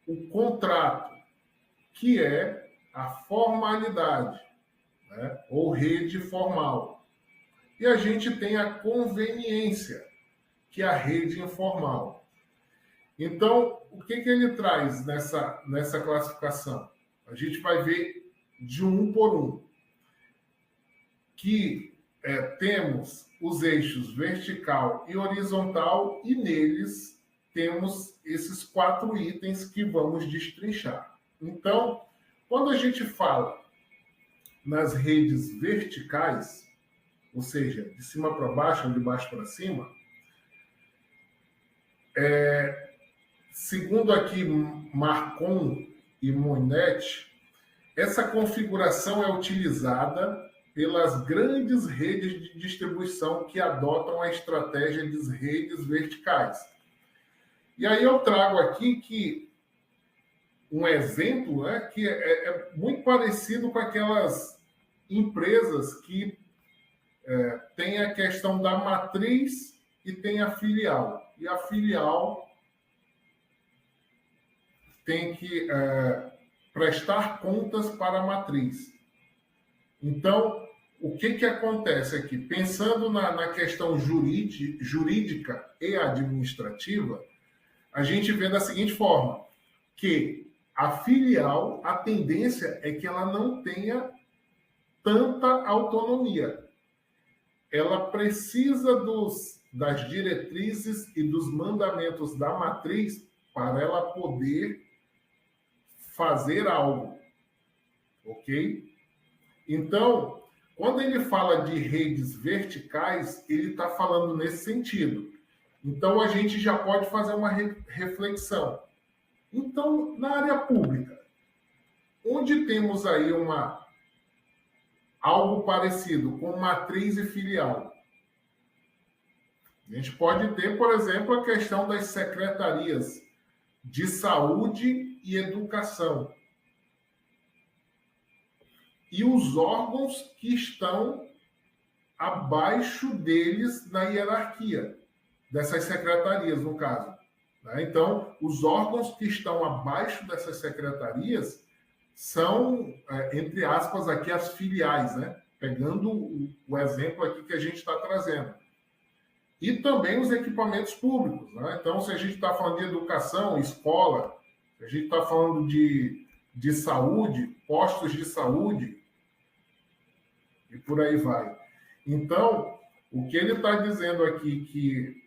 o contrato, que é a formalidade, né? Ou rede formal. E a gente tem a conveniência, que é a rede informal. Então, o que ele traz nessa classificação? A gente vai ver de um por um. Que temos os eixos vertical e horizontal, e neles temos esses 4 itens que vamos destrinchar. Então, quando a gente fala nas redes verticais, ou seja, de cima para baixo ou de baixo para cima, segundo aqui Marcon e Moinetti, essa configuração é utilizada pelas grandes redes de distribuição que adotam a estratégia de redes verticais. E aí eu trago aqui que um exemplo, né, que é muito parecido com aquelas empresas que tem a questão da matriz e tem a filial. E a filial tem que prestar contas para a matriz. Então, o que acontece aqui? Pensando na questão jurídica e administrativa, a gente vê da seguinte forma, que a filial, a tendência é que ela não tenha tanta autonomia. Ela precisa das diretrizes e dos mandamentos da matriz para ela poder fazer algo, ok? Então, quando ele fala de redes verticais, ele está falando nesse sentido. Então, a gente já pode fazer uma reflexão. Então, na área pública, onde temos aí algo parecido com matriz e filial? A gente pode ter, por exemplo, a questão das secretarias de saúde e educação. E os órgãos que estão abaixo deles na hierarquia, dessas secretarias, no caso. Então, os órgãos que estão abaixo dessas secretarias são, entre aspas, aqui as filiais, né? Pegando o exemplo aqui que a gente está trazendo. E também os equipamentos públicos, né? Então, se a gente está falando de educação, escola, se a gente está falando de saúde, postos de saúde, e por aí vai. Então, o que ele está dizendo aqui que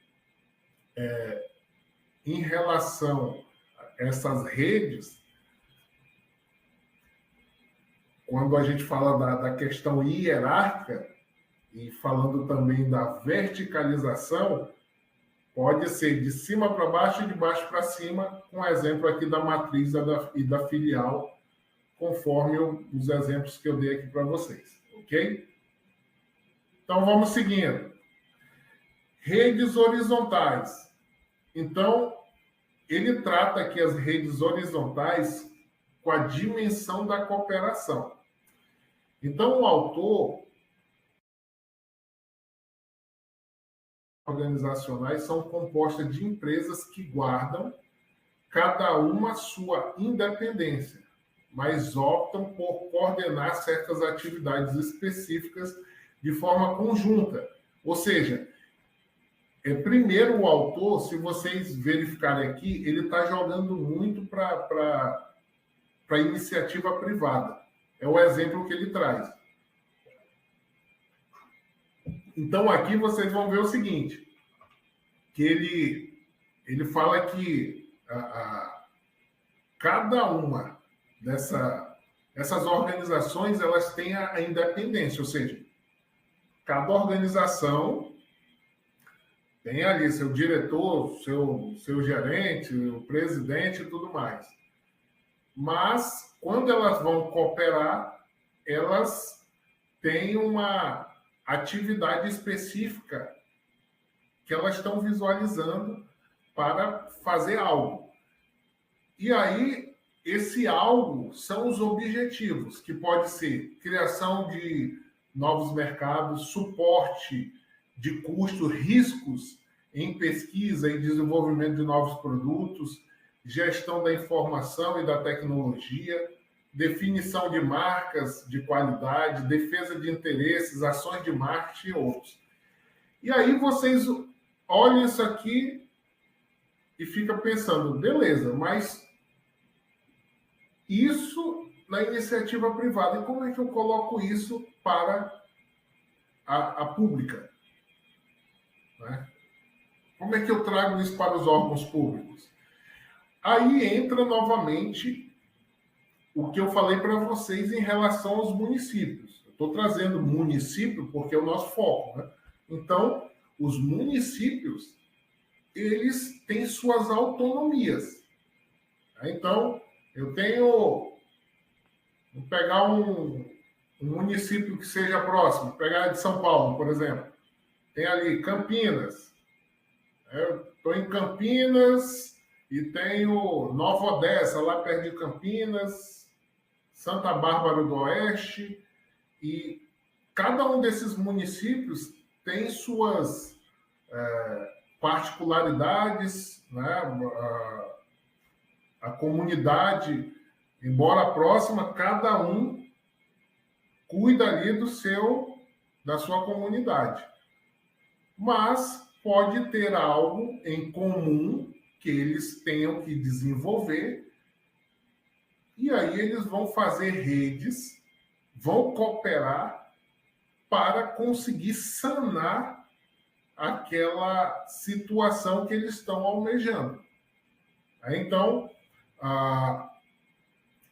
em relação a essas redes, quando a gente fala da questão hierárquica e falando também da verticalização, pode ser de cima para baixo e de baixo para cima, com o exemplo aqui da matriz e da filial, conforme os exemplos que eu dei aqui para vocês, ok? Então, vamos seguindo. Redes horizontais. Então, ele trata aqui as redes horizontais com a dimensão da cooperação. Então, o autor organizacionais são compostas de empresas que guardam cada uma sua independência. mas optam por coordenar certas atividades específicas de forma conjunta. Ou seja, primeiro o autor, se vocês verificarem aqui, ele está jogando muito para a iniciativa privada. É o exemplo que ele traz. Então, aqui vocês vão ver o seguinte, que ele fala que cada uma dessas organizações, elas têm a independência, ou seja, cada organização tem ali seu diretor, seu gerente, o presidente e tudo mais. Mas, quando elas vão cooperar, elas têm uma atividade específica que elas estão visualizando para fazer algo. E aí, esse algo são os objetivos, que pode ser criação de novos mercados, suporte de custos, riscos em pesquisa e desenvolvimento de novos produtos, gestão da informação e da tecnologia, definição de marcas de qualidade, defesa de interesses, ações de marketing e outros. E aí vocês olham isso aqui e ficam pensando, beleza, mas isso na iniciativa privada, e como é que eu coloco isso para a pública? Né? Como é que eu trago isso para os órgãos públicos? Aí entra novamente o que eu falei para vocês em relação aos municípios. Eu estou trazendo município porque é o nosso foco, né? Então, os municípios, eles têm suas autonomias. Então, eu tenho... Vou pegar um município que seja próximo, pegar de São Paulo, por exemplo. Tem ali Campinas. Eu estou em Campinas e tenho Nova Odessa, lá perto de Campinas, Santa Bárbara do Oeste, e cada um desses municípios tem suas particularidades, né? A comunidade, embora próxima, cada um cuida ali da sua comunidade. Mas pode ter algo em comum que eles tenham que desenvolver, e aí eles vão fazer redes, vão cooperar para conseguir sanar aquela situação que eles estão almejando. Então,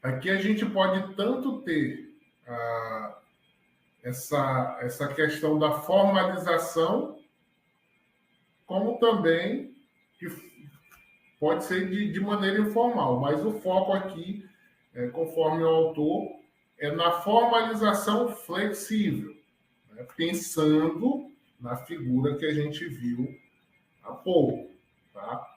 aqui a gente pode tanto ter essa questão da formalização, como também que pode ser de maneira informal, mas o foco aqui, conforme o autor, é na formalização flexível, né? Pensando na figura que a gente viu há pouco. Tá?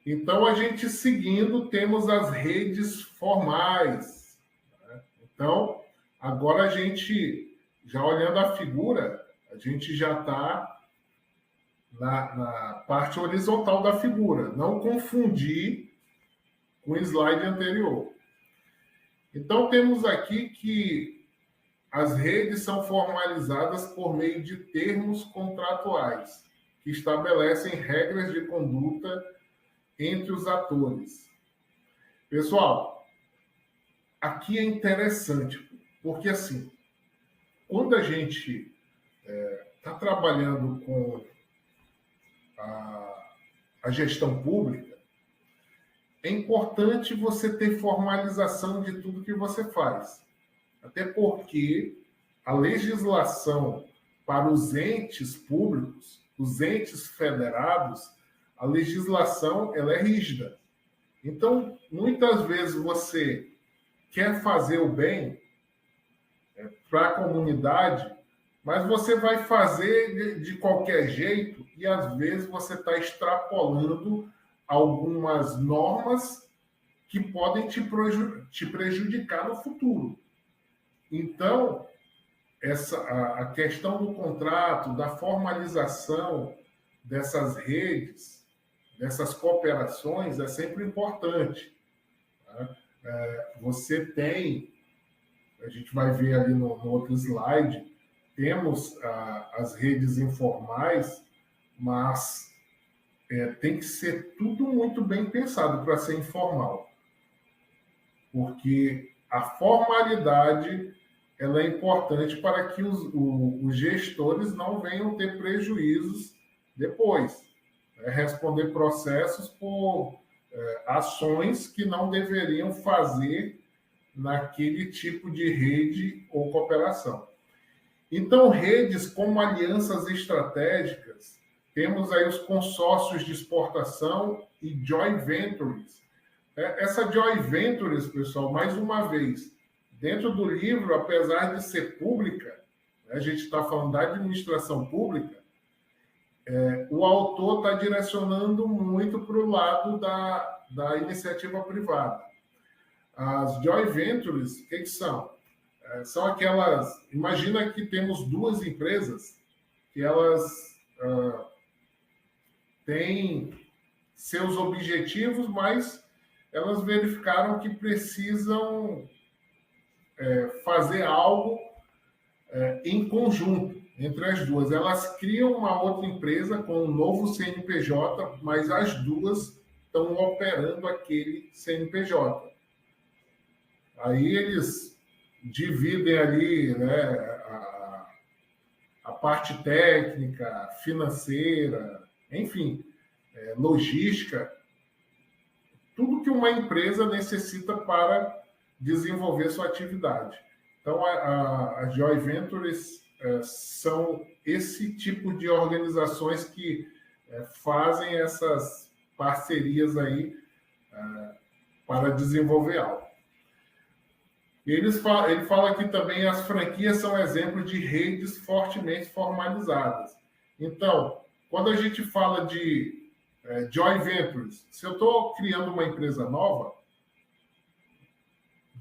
Então, a gente seguindo, temos as redes formais. Né? Então, agora a gente, já olhando a figura, a gente já está na parte horizontal da figura. Não confundir com o slide anterior. Então, temos aqui que as redes são formalizadas por meio de termos contratuais, que estabelecem regras de conduta entre os atores. Pessoal, aqui é interessante, porque assim, quando a gente está trabalhando com a gestão pública, é importante você ter formalização de tudo que você faz. Até porque a legislação para os entes públicos, os entes federados, a legislação ela é rígida. Então, muitas vezes você quer fazer o bem para a comunidade, mas você vai fazer de qualquer jeito e, às vezes, você está extrapolando algumas normas que podem te prejudicar no futuro. Então, a questão do contrato, da formalização dessas redes, dessas cooperações, é sempre importante. Tá? você tem, a gente vai ver ali no outro slide, temos as redes informais, mas tem que ser tudo muito bem pensado para ser informal, porque a formalidade ela é importante para que os gestores não venham ter prejuízos depois, responder processos por ações que não deveriam fazer naquele tipo de rede ou cooperação. Então, redes como alianças estratégicas, temos aí os consórcios de exportação e joint ventures. Essa joint ventures, pessoal, mais uma vez, dentro do livro, apesar de ser pública, a gente está falando da administração pública, o autor está direcionando muito para o lado da iniciativa privada. As joint ventures, o que são? São aquelas... Imagina que temos duas empresas que elas têm seus objetivos, mas elas verificaram que precisam fazer algo em conjunto entre as duas. Elas criam uma outra empresa com um novo CNPJ, mas as duas estão operando aquele CNPJ. Aí eles dividem ali, né, a parte técnica, financeira, enfim, logística, tudo que uma empresa necessita para desenvolver sua atividade. Então, as joint ventures são esse tipo de organizações que fazem essas parcerias aí para desenvolver algo. Ele fala aqui também as franquias são exemplos de redes fortemente formalizadas. Então, quando a gente fala de joint ventures, se eu estou criando uma empresa nova,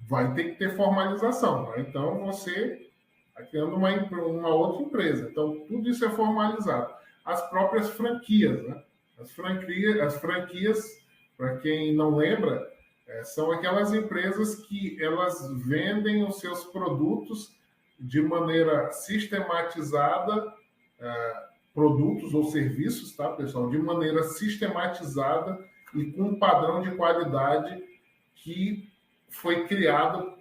vai ter que ter formalização. Né? Então, você está criando uma outra empresa. Então, tudo isso é formalizado. As próprias franquias. Né? As franquias, para quem não lembra, são aquelas empresas que elas vendem os seus produtos de maneira sistematizada, produtos ou serviços, tá, pessoal? De maneira sistematizada e com um padrão de qualidade que foi criado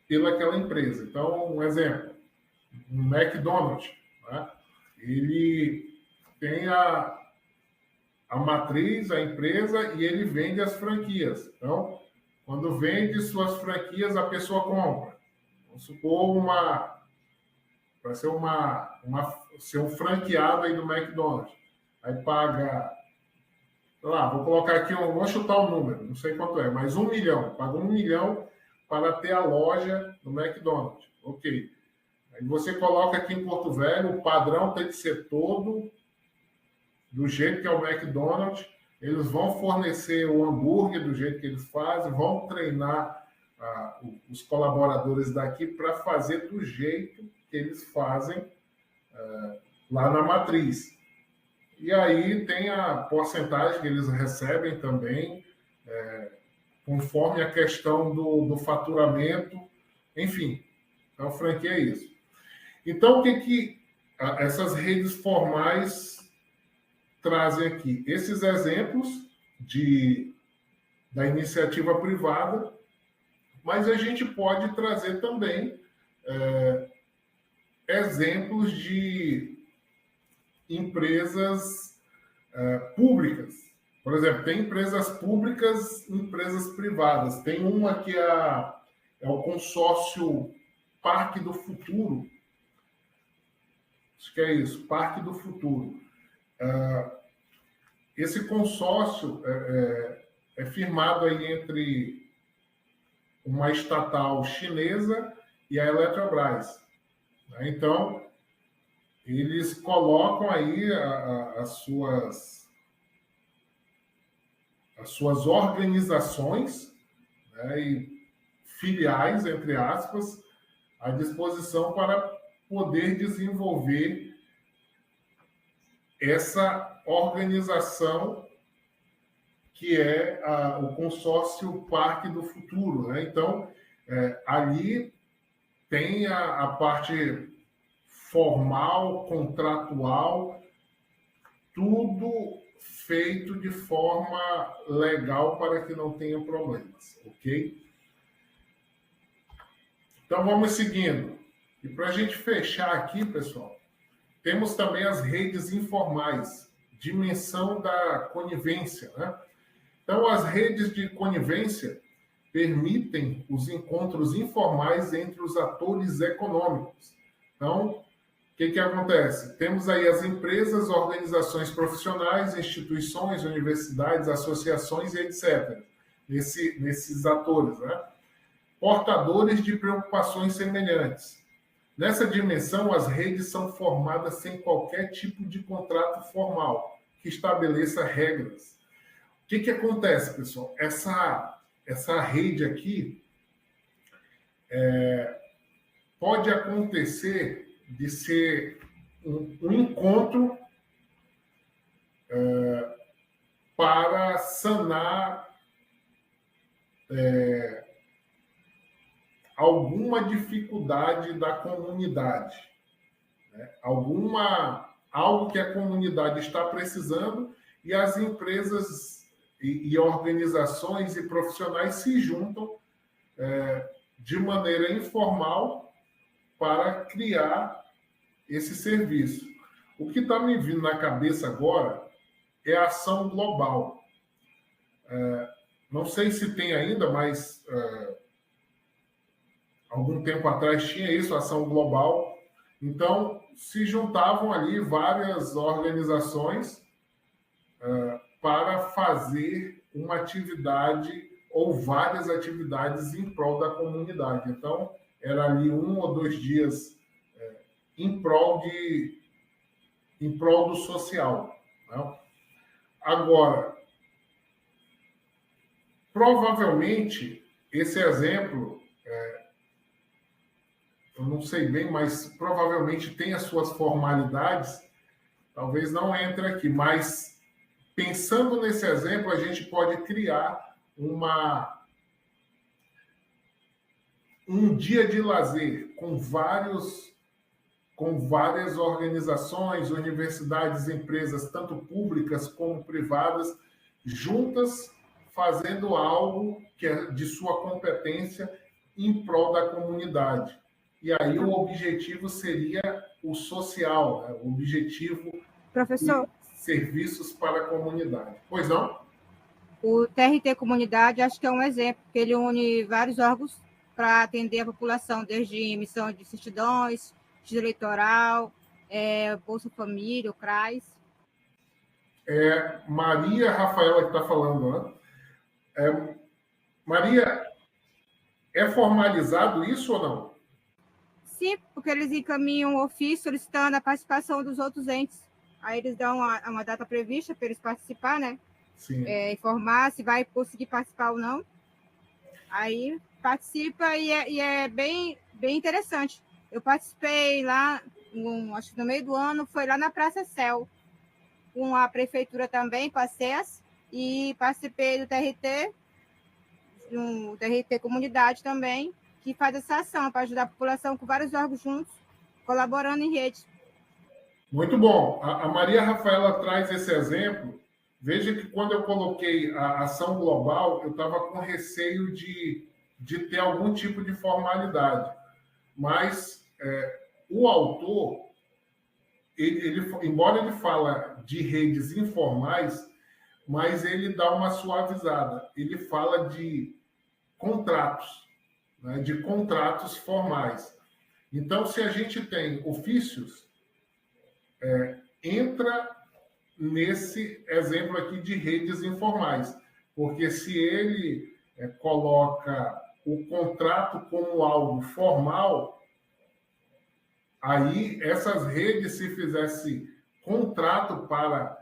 pelaquela empresa. Então, um exemplo, um McDonald's, né? Ele tem a matriz, a empresa, e ele vende as franquias. Então, quando vende suas franquias, a pessoa compra. Vamos supor vai ser um franqueado aí do McDonald's. Aí paga, sei lá, vou colocar aqui, vou chutar um número, não sei quanto é, mas 1 milhão. Paga 1 milhão para ter a loja do McDonald's. Ok. Aí você coloca aqui em Porto Velho, o padrão tem que ser todo do jeito que é o McDonald's. Eles vão fornecer o hambúrguer do jeito que eles fazem, vão treinar os colaboradores daqui para fazer do jeito que eles fazem lá na matriz. E aí tem a porcentagem que eles recebem também, conforme a questão do faturamento, enfim. Então, franquia é isso. Então, o que essas redes formais trazem aqui? Esses exemplos da iniciativa privada, mas a gente pode trazer também exemplos de empresas públicas. Por exemplo, tem empresas públicas e empresas privadas. Tem uma que é o consórcio Parque do Futuro. Acho que é isso, Parque do Futuro. Esse consórcio é firmado aí entre uma estatal chinesa e a Eletrobras. Então, eles colocam aí as suas organizações, né, e filiais, entre aspas, à disposição para poder desenvolver essa organização que é o consórcio Parque do Futuro, né? Então, ali tem a parte formal, contratual, tudo feito de forma legal para que não tenha problemas, ok? Então, vamos seguindo. E para a gente fechar aqui, pessoal, temos também as redes informais, dimensão da conivência, né? Então, as redes de conivência permitem os encontros informais entre os atores econômicos. Então, o que acontece? Temos aí as empresas, organizações profissionais, instituições, universidades, associações e etc. Nesses atores, né? Portadores de preocupações semelhantes. Nessa dimensão, as redes são formadas sem qualquer tipo de contrato formal que estabeleça regras. O que acontece, pessoal? Essa rede aqui pode acontecer de ser um encontro para sanar alguma dificuldade da comunidade, né? Algo que a comunidade está precisando e as empresas e organizações e profissionais se juntam de maneira informal para criar esse serviço. O que está me vindo na cabeça agora é a ação global. Não sei se tem ainda, mas algum tempo atrás tinha isso, ação global. Então, se juntavam ali várias organizações para fazer uma atividade ou várias atividades em prol da comunidade. Então, era ali 1 ou 2 dias em prol do social, né? Agora, provavelmente, esse exemplo, eu não sei bem, mas provavelmente tem as suas formalidades, talvez não entre aqui, mas pensando nesse exemplo, a gente pode criar um dia de lazer com várias organizações, universidades, empresas, tanto públicas como privadas, juntas, fazendo algo que é de sua competência em prol da comunidade. E aí o objetivo seria o social, né? O objetivo Professor, de serviços para a comunidade. Pois não? O TRT Comunidade acho que é um exemplo, porque ele une vários órgãos para atender a população, desde emissão de certidões, justiça eleitoral, Bolsa Família, o CRAS. Maria Rafaela que está falando, né? Maria, é formalizado isso ou não? Sim, porque eles encaminham um ofício solicitando a participação dos outros entes. Aí eles dão uma data prevista para eles participar, né? Sim. Informar se vai conseguir participar ou não. Aí participa e é bem, bem interessante. Eu participei lá, acho que no meio do ano, foi lá na Praça Céu, com a prefeitura também, com a SES, e participei do TRT Comunidade também, que faz essa ação para ajudar a população com vários órgãos juntos, colaborando em rede. Muito bom. A Maria Rafaela traz esse exemplo. Veja que quando eu coloquei a ação global, eu estava com receio de ter algum tipo de formalidade. Mas o autor, embora ele fala de redes informais, mas ele dá uma suavizada. Ele fala de contratos, né, de contratos formais. Então, se a gente tem ofícios, entra nesse exemplo aqui de redes informais, porque se ele coloca o contrato como algo formal, aí essas redes, se fizesse contrato para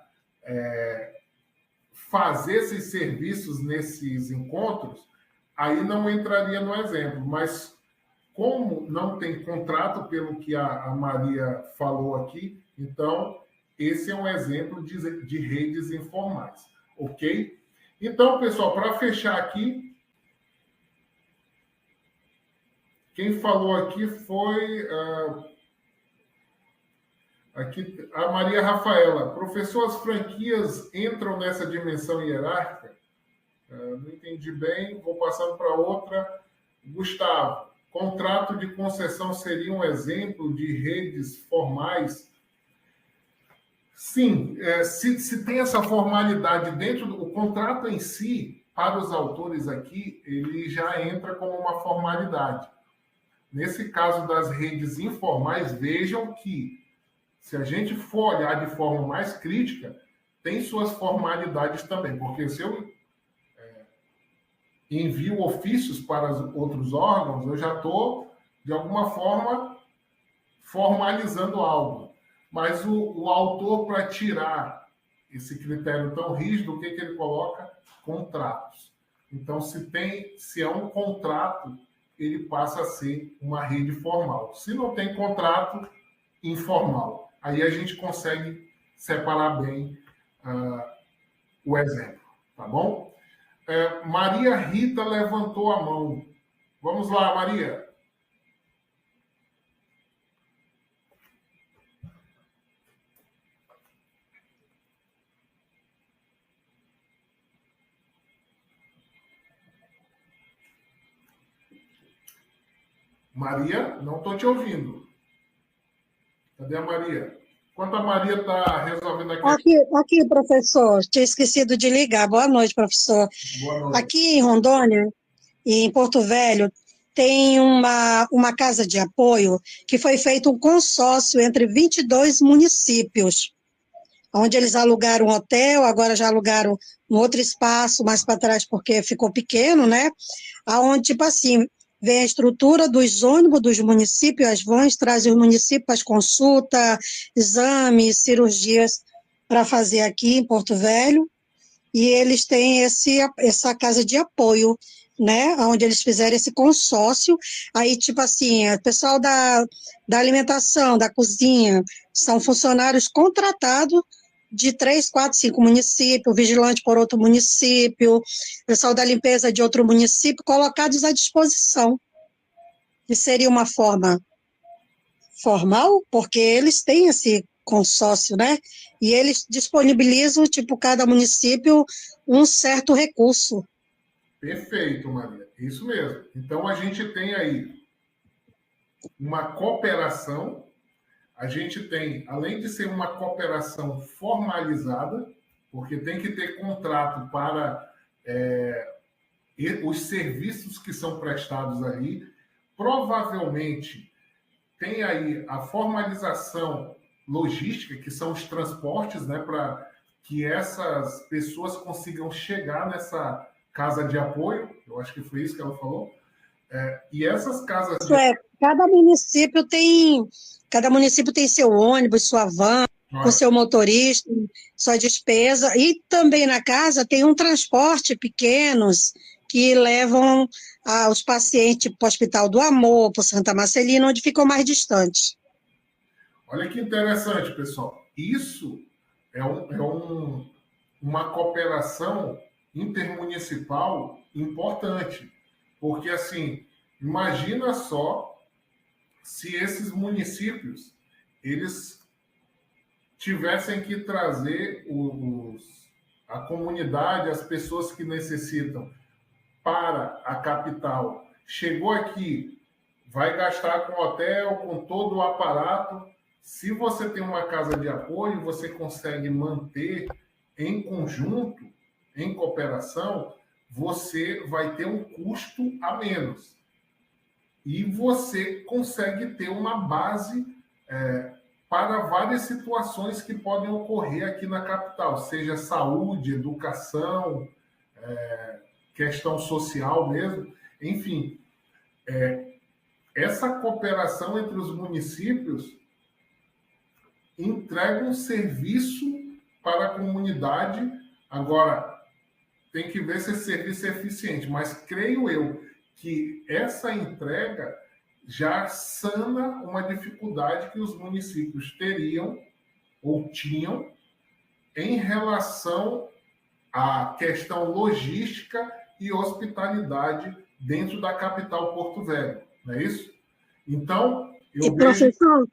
fazer esses serviços nesses encontros, aí não entraria no exemplo, mas como não tem contrato, pelo que a Maria falou aqui, então esse é um exemplo de redes informais, ok? Então, pessoal, para fechar aqui, quem falou aqui foi aqui, a Maria Rafaela. Professor, as franquias entram nessa dimensão hierárquica? Não entendi bem, vou passando para outra. Gustavo, contrato de concessão seria um exemplo de redes formais? Sim, se tem essa formalidade dentro do contrato em si, para os autores aqui, ele já entra como uma formalidade. Nesse caso das redes informais, vejam que, se a gente for olhar de forma mais crítica, tem suas formalidades também, porque se eu envio ofícios para outros órgãos, eu já estou, de alguma forma, formalizando algo. Mas o autor, para tirar esse critério tão rígido, o que ele coloca? Contratos. Então, se é um contrato, ele passa a ser uma rede formal. Se não tem contrato, informal. Aí a gente consegue separar bem o exemplo, tá bom? Maria Rita levantou a mão. Vamos lá, Maria. Maria, não estou te ouvindo. Cadê a Maria? Enquanto a Maria está resolvendo aqui... Aqui, professor. Tinha esquecido de ligar. Boa noite, professor. Boa noite. Aqui em Rondônia, e em Porto Velho, tem uma casa de apoio que foi feito um consórcio entre 22 municípios, onde eles alugaram um hotel, agora já alugaram um outro espaço mais para trás porque ficou pequeno, né? Aonde, tipo assim, vem a estrutura dos ônibus dos municípios, as vans trazem os municípios para as consultas, exames, cirurgias para fazer aqui em Porto Velho, e eles têm essa casa de apoio, né, onde eles fizeram esse consórcio. Aí, tipo assim, o pessoal da alimentação, da cozinha, são funcionários contratados de 3, 4, 5 municípios, vigilante por outro município, pessoal da limpeza de outro município, colocados à disposição. E seria uma forma formal, porque eles têm esse consórcio, né? E eles disponibilizam, tipo, cada município, um certo recurso. Perfeito, Maria. Isso mesmo. Então, a gente tem aí uma cooperação. A gente tem, além de ser uma cooperação formalizada, porque tem que ter contrato para os serviços que são prestados ali, provavelmente tem aí a formalização logística, que são os transportes, né, para que essas pessoas consigam chegar nessa casa de apoio. Eu acho que foi isso que ela falou. E essas casas... Cada município tem seu ônibus, sua van, com seu motorista, sua despesa, e também na casa tem um transporte pequenos que levam os pacientes para o Hospital do Amor, para o Santa Marcelina, onde ficam mais distantes. Olha que interessante, pessoal. Isso é uma cooperação intermunicipal importante, porque, assim, imagina só se esses municípios eles tivessem que trazer a comunidade, as pessoas que necessitam para a capital. Chegou aqui, vai gastar com hotel, com todo o aparato. Se você tem uma casa de apoio, você consegue manter em conjunto, em cooperação, você vai ter um custo a menos. E você consegue ter uma base para várias situações que podem ocorrer aqui na capital, seja saúde, educação, questão social mesmo, enfim. Essa cooperação entre os municípios entrega um serviço para a comunidade. Agora, tem que ver se esse serviço é eficiente, mas creio eu que essa entrega já sana uma dificuldade que os municípios teriam ou tinham em relação a questão logística e hospitalidade dentro da capital Porto Velho, não é isso? Então, eu vejo... Professor,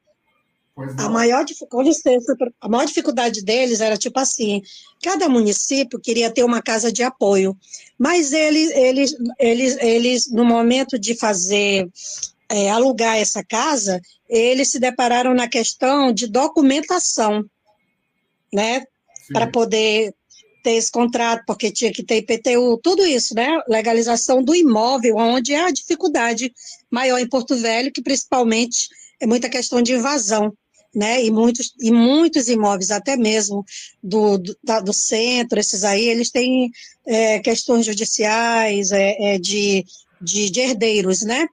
com licença, a maior dificuldade deles era tipo assim, cada município queria ter uma casa de apoio, mas eles no momento de fazer, alugar essa casa, eles se depararam na questão de documentação, né, para poder ter esse contrato, porque tinha que ter IPTU, tudo isso, né, legalização do imóvel, onde é a dificuldade maior em Porto Velho, que principalmente é muita questão de invasão, né, e muitos imóveis, até mesmo do centro, esses aí, eles têm questões judiciais, de herdeiros, né,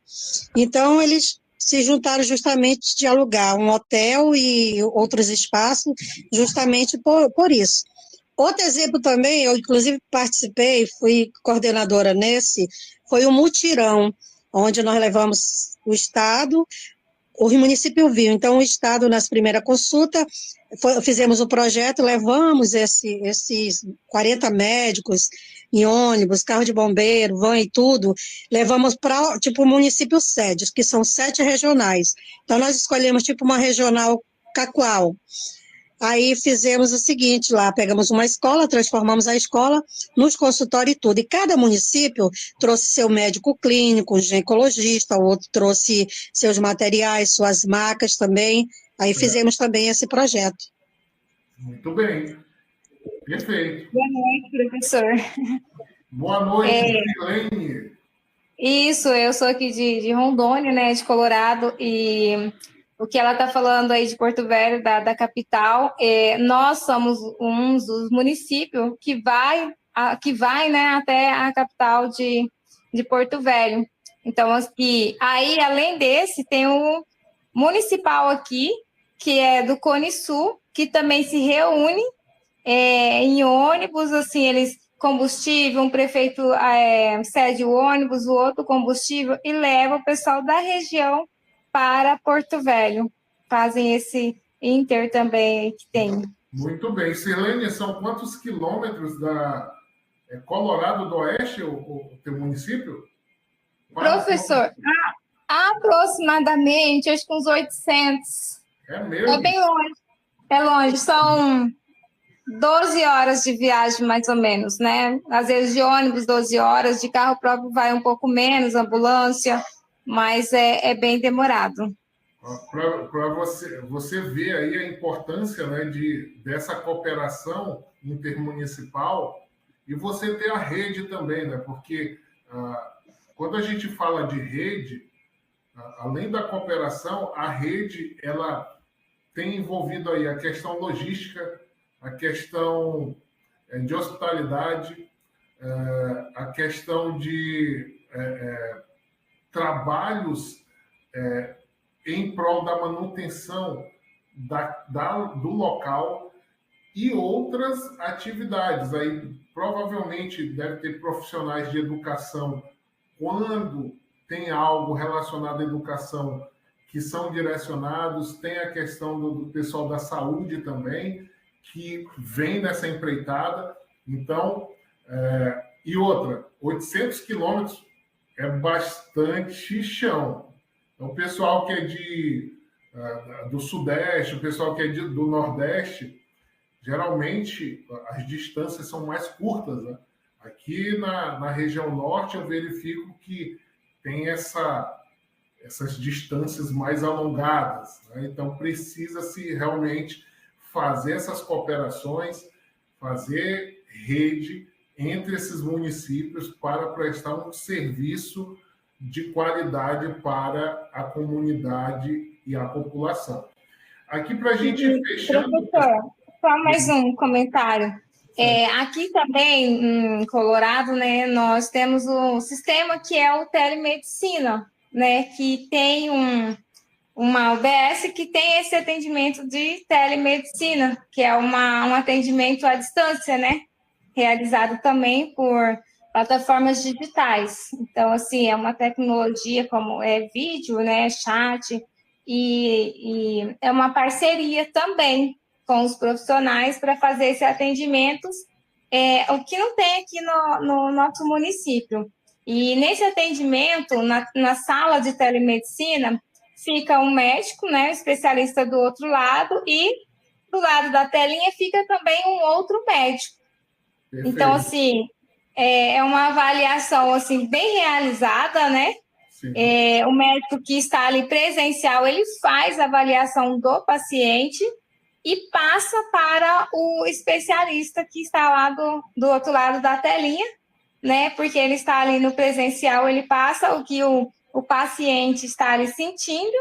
então eles se juntaram justamente de alugar um hotel e outros espaços, justamente por isso. Outro exemplo também, eu inclusive participei, fui coordenadora nesse, foi o mutirão, onde nós levamos o Estado, o município viu, então o Estado, nas primeiras consultas, fizemos o projeto, levamos esses 40 médicos em ônibus, carro de bombeiro, van e tudo, levamos para, tipo, o município sede, que são 7 regionais. Então, nós escolhemos, tipo, uma regional Cacoal. Aí fizemos o seguinte lá, pegamos uma escola, transformamos a escola nos consultórios e tudo. E cada município trouxe seu médico clínico, um ginecologista, o outro trouxe seus materiais, suas macas também. Aí fizemos também esse projeto. Muito bem. Perfeito. Boa noite, professor. Boa noite, Silene. Isso, eu sou aqui de Rondônia, né, de Colorado, e o que ela está falando aí de Porto Velho, da capital, nós somos um dos municípios que vai né, até a capital de Porto Velho. Então, aqui, aí, além desse, tem o municipal aqui, que é do Cone Sul, que também se reúne em ônibus, assim, eles combustível, um prefeito cede o ônibus, o outro combustível, e leva o pessoal da região para Porto Velho. Fazem esse inter também que tem. Muito bem. Silene, são quantos quilômetros da Colorado do Oeste, o teu município? Professor, aproximadamente, acho que uns 800. É mesmo? É bem longe. É longe, são 12 horas de viagem, mais ou menos, né? Às vezes de ônibus, 12 horas, de carro próprio vai um pouco menos, ambulância, mas é bem demorado. Para você ver aí a importância, né, dessa cooperação intermunicipal e você ter a rede também, né? Porque quando a gente fala de rede, além da cooperação, a rede ela tem envolvido aí a questão logística, a questão de hospitalidade, a questão de trabalhos em prol da manutenção do local e outras atividades. Aí provavelmente deve ter profissionais de educação quando tem algo relacionado à educação que são direcionados, tem a questão do pessoal da saúde também, que vem nessa empreitada. Então, e outra, 800 quilômetros é bastante chão. Então, o pessoal que é do Sudeste, o pessoal que é do Nordeste, geralmente as distâncias são mais curtas, né? Aqui na região Norte eu verifico que tem essas distâncias mais alongadas, né? Então, precisa-se realmente fazer essas cooperações, fazer rede entre esses municípios para prestar um serviço de qualidade para a comunidade e a população. Aqui, para a gente fechando... Professor, só mais um comentário. Aqui também, em Colorado, né, nós temos um sistema que é o telemedicina, né, que tem uma UBS que tem esse atendimento de telemedicina, que é um atendimento à distância, né? Realizado também por plataformas digitais. Então, assim, é uma tecnologia como vídeo, né? Chat, e é uma parceria também com os profissionais para fazer esses atendimentos o que não tem aqui no nosso município. E nesse atendimento, na sala de telemedicina, fica um médico, né, um especialista do outro lado, e do lado da telinha fica também um outro médico. Perfeito. Então, assim, é uma avaliação assim, bem realizada, né? O médico que está ali presencial, ele faz a avaliação do paciente e passa para o especialista que está lá do outro lado da telinha, né? Porque ele está ali no presencial, ele passa o que o paciente está ali sentindo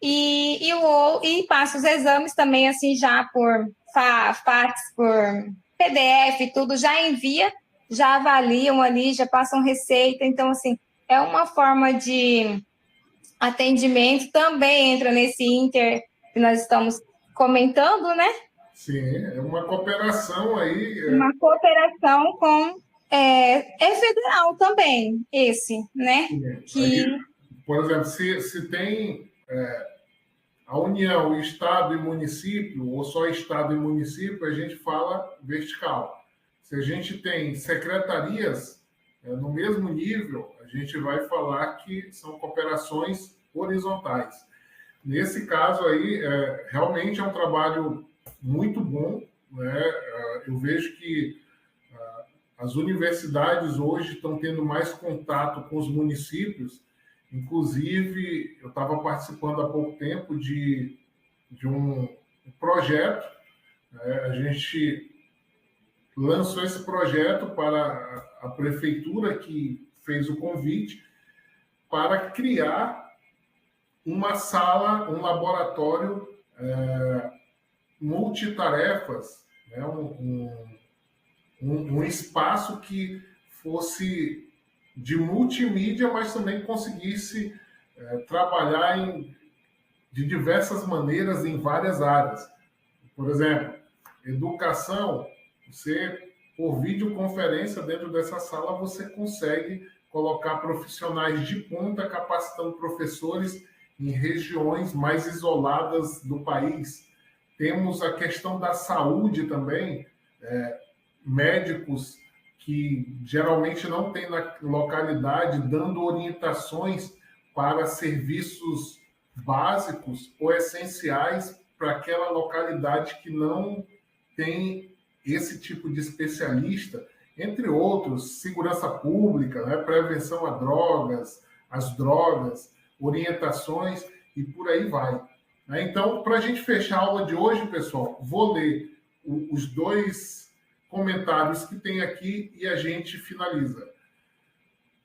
e passa os exames também, assim, já por fax, por PDF, tudo, já envia, já avaliam ali, já passam receita. Então, assim, é uma forma de atendimento, também entra nesse inter que nós estamos comentando, né? Sim, é uma cooperação aí. Uma cooperação com... É federal também, esse, né? Aí, por exemplo, se tem a União, Estado e município, ou só Estado e município, a gente fala vertical. Se a gente tem secretarias no mesmo nível, a gente vai falar que são cooperações horizontais. Nesse caso aí, realmente é um trabalho muito bom, né? Eu vejo que as universidades hoje estão tendo mais contato com os municípios. Inclusive, eu estava participando há pouco tempo de um projeto. A gente lançou esse projeto para a prefeitura, que fez o convite, para criar uma sala, um laboratório multitarefas, né? Um espaço que fosse de multimídia, mas também conseguisse trabalhar de diversas maneiras em várias áreas. Por exemplo, educação, você, por videoconferência dentro dessa sala, você consegue colocar profissionais de ponta capacitando professores em regiões mais isoladas do país. Temos a questão da saúde também, médicos que geralmente não tem na localidade, dando orientações para serviços básicos ou essenciais para aquela localidade que não tem esse tipo de especialista, entre outros, segurança pública, né, prevenção a drogas, as drogas, orientações e por aí vai. Então, para a gente fechar a aula de hoje, pessoal, vou ler os dois comentários que tem aqui e a gente finaliza.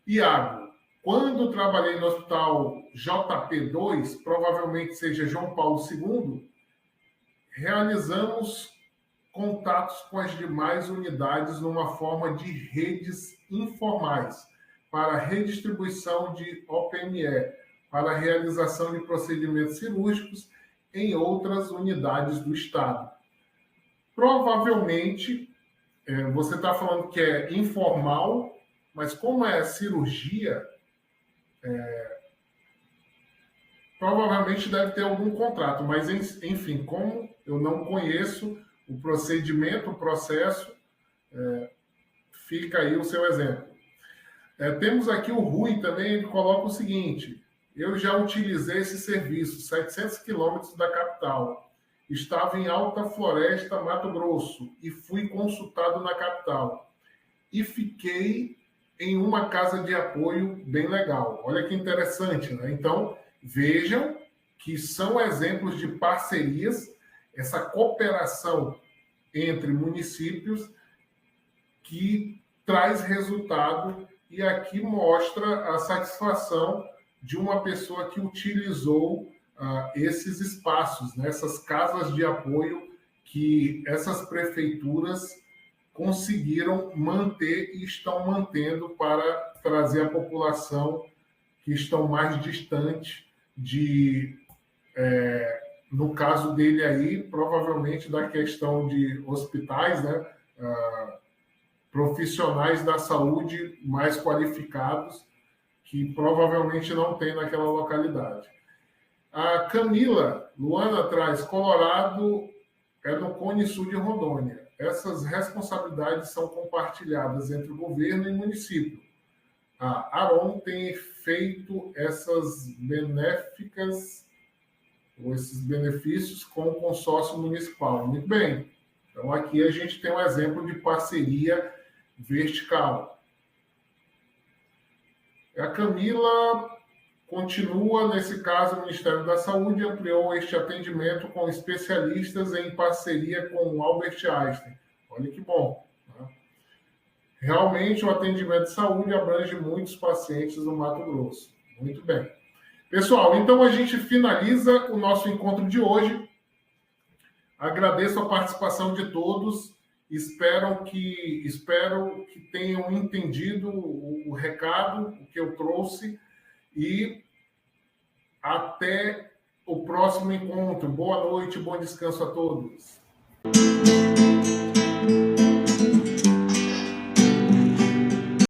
Iago, quando trabalhei no hospital JP2, provavelmente seja João Paulo II, realizamos contatos com as demais unidades numa forma de redes informais para redistribuição de OPME, para a realização de procedimentos cirúrgicos em outras unidades do Estado. Provavelmente, você está falando que é informal, mas como é cirurgia, provavelmente deve ter algum contrato, mas, enfim, como eu não conheço o procedimento, o processo, fica aí o seu exemplo. Temos aqui o Rui também, ele coloca o seguinte: eu já utilizei esse serviço, 700 quilômetros da capital. Estava em Alta Floresta, Mato Grosso, e fui consultado na capital. E fiquei em uma casa de apoio bem legal. Olha que interessante, né? Então, vejam que são exemplos de parcerias, essa cooperação entre municípios que traz resultado, e aqui mostra a satisfação de uma pessoa que utilizou esses espaços, né, essas casas de apoio que essas prefeituras conseguiram manter e estão mantendo para trazer a população que estão mais distante no caso dele aí, provavelmente da questão de hospitais, né, profissionais da saúde mais qualificados, que provavelmente não tem naquela localidade. A Camila, Luana traz, Colorado é no Cone Sul de Rondônia. essas responsabilidades são compartilhadas entre o governo e o município. A ARON tem feito essas benéficas, ou esses benefícios com o consórcio municipal. Muito bem. Então, aqui a gente tem um exemplo de parceria vertical. A Camila continua, nesse caso, o Ministério da Saúde ampliou este atendimento com especialistas em parceria com o Albert Einstein. Olha que bom. Né? Realmente, o atendimento de saúde abrange muitos pacientes no Mato Grosso. Muito bem. Pessoal, então a gente finaliza o nosso encontro de hoje. Agradeço a participação de todos. Espero que tenham entendido o recado, o que eu trouxe. E até o próximo encontro. Boa noite, bom descanso a todos.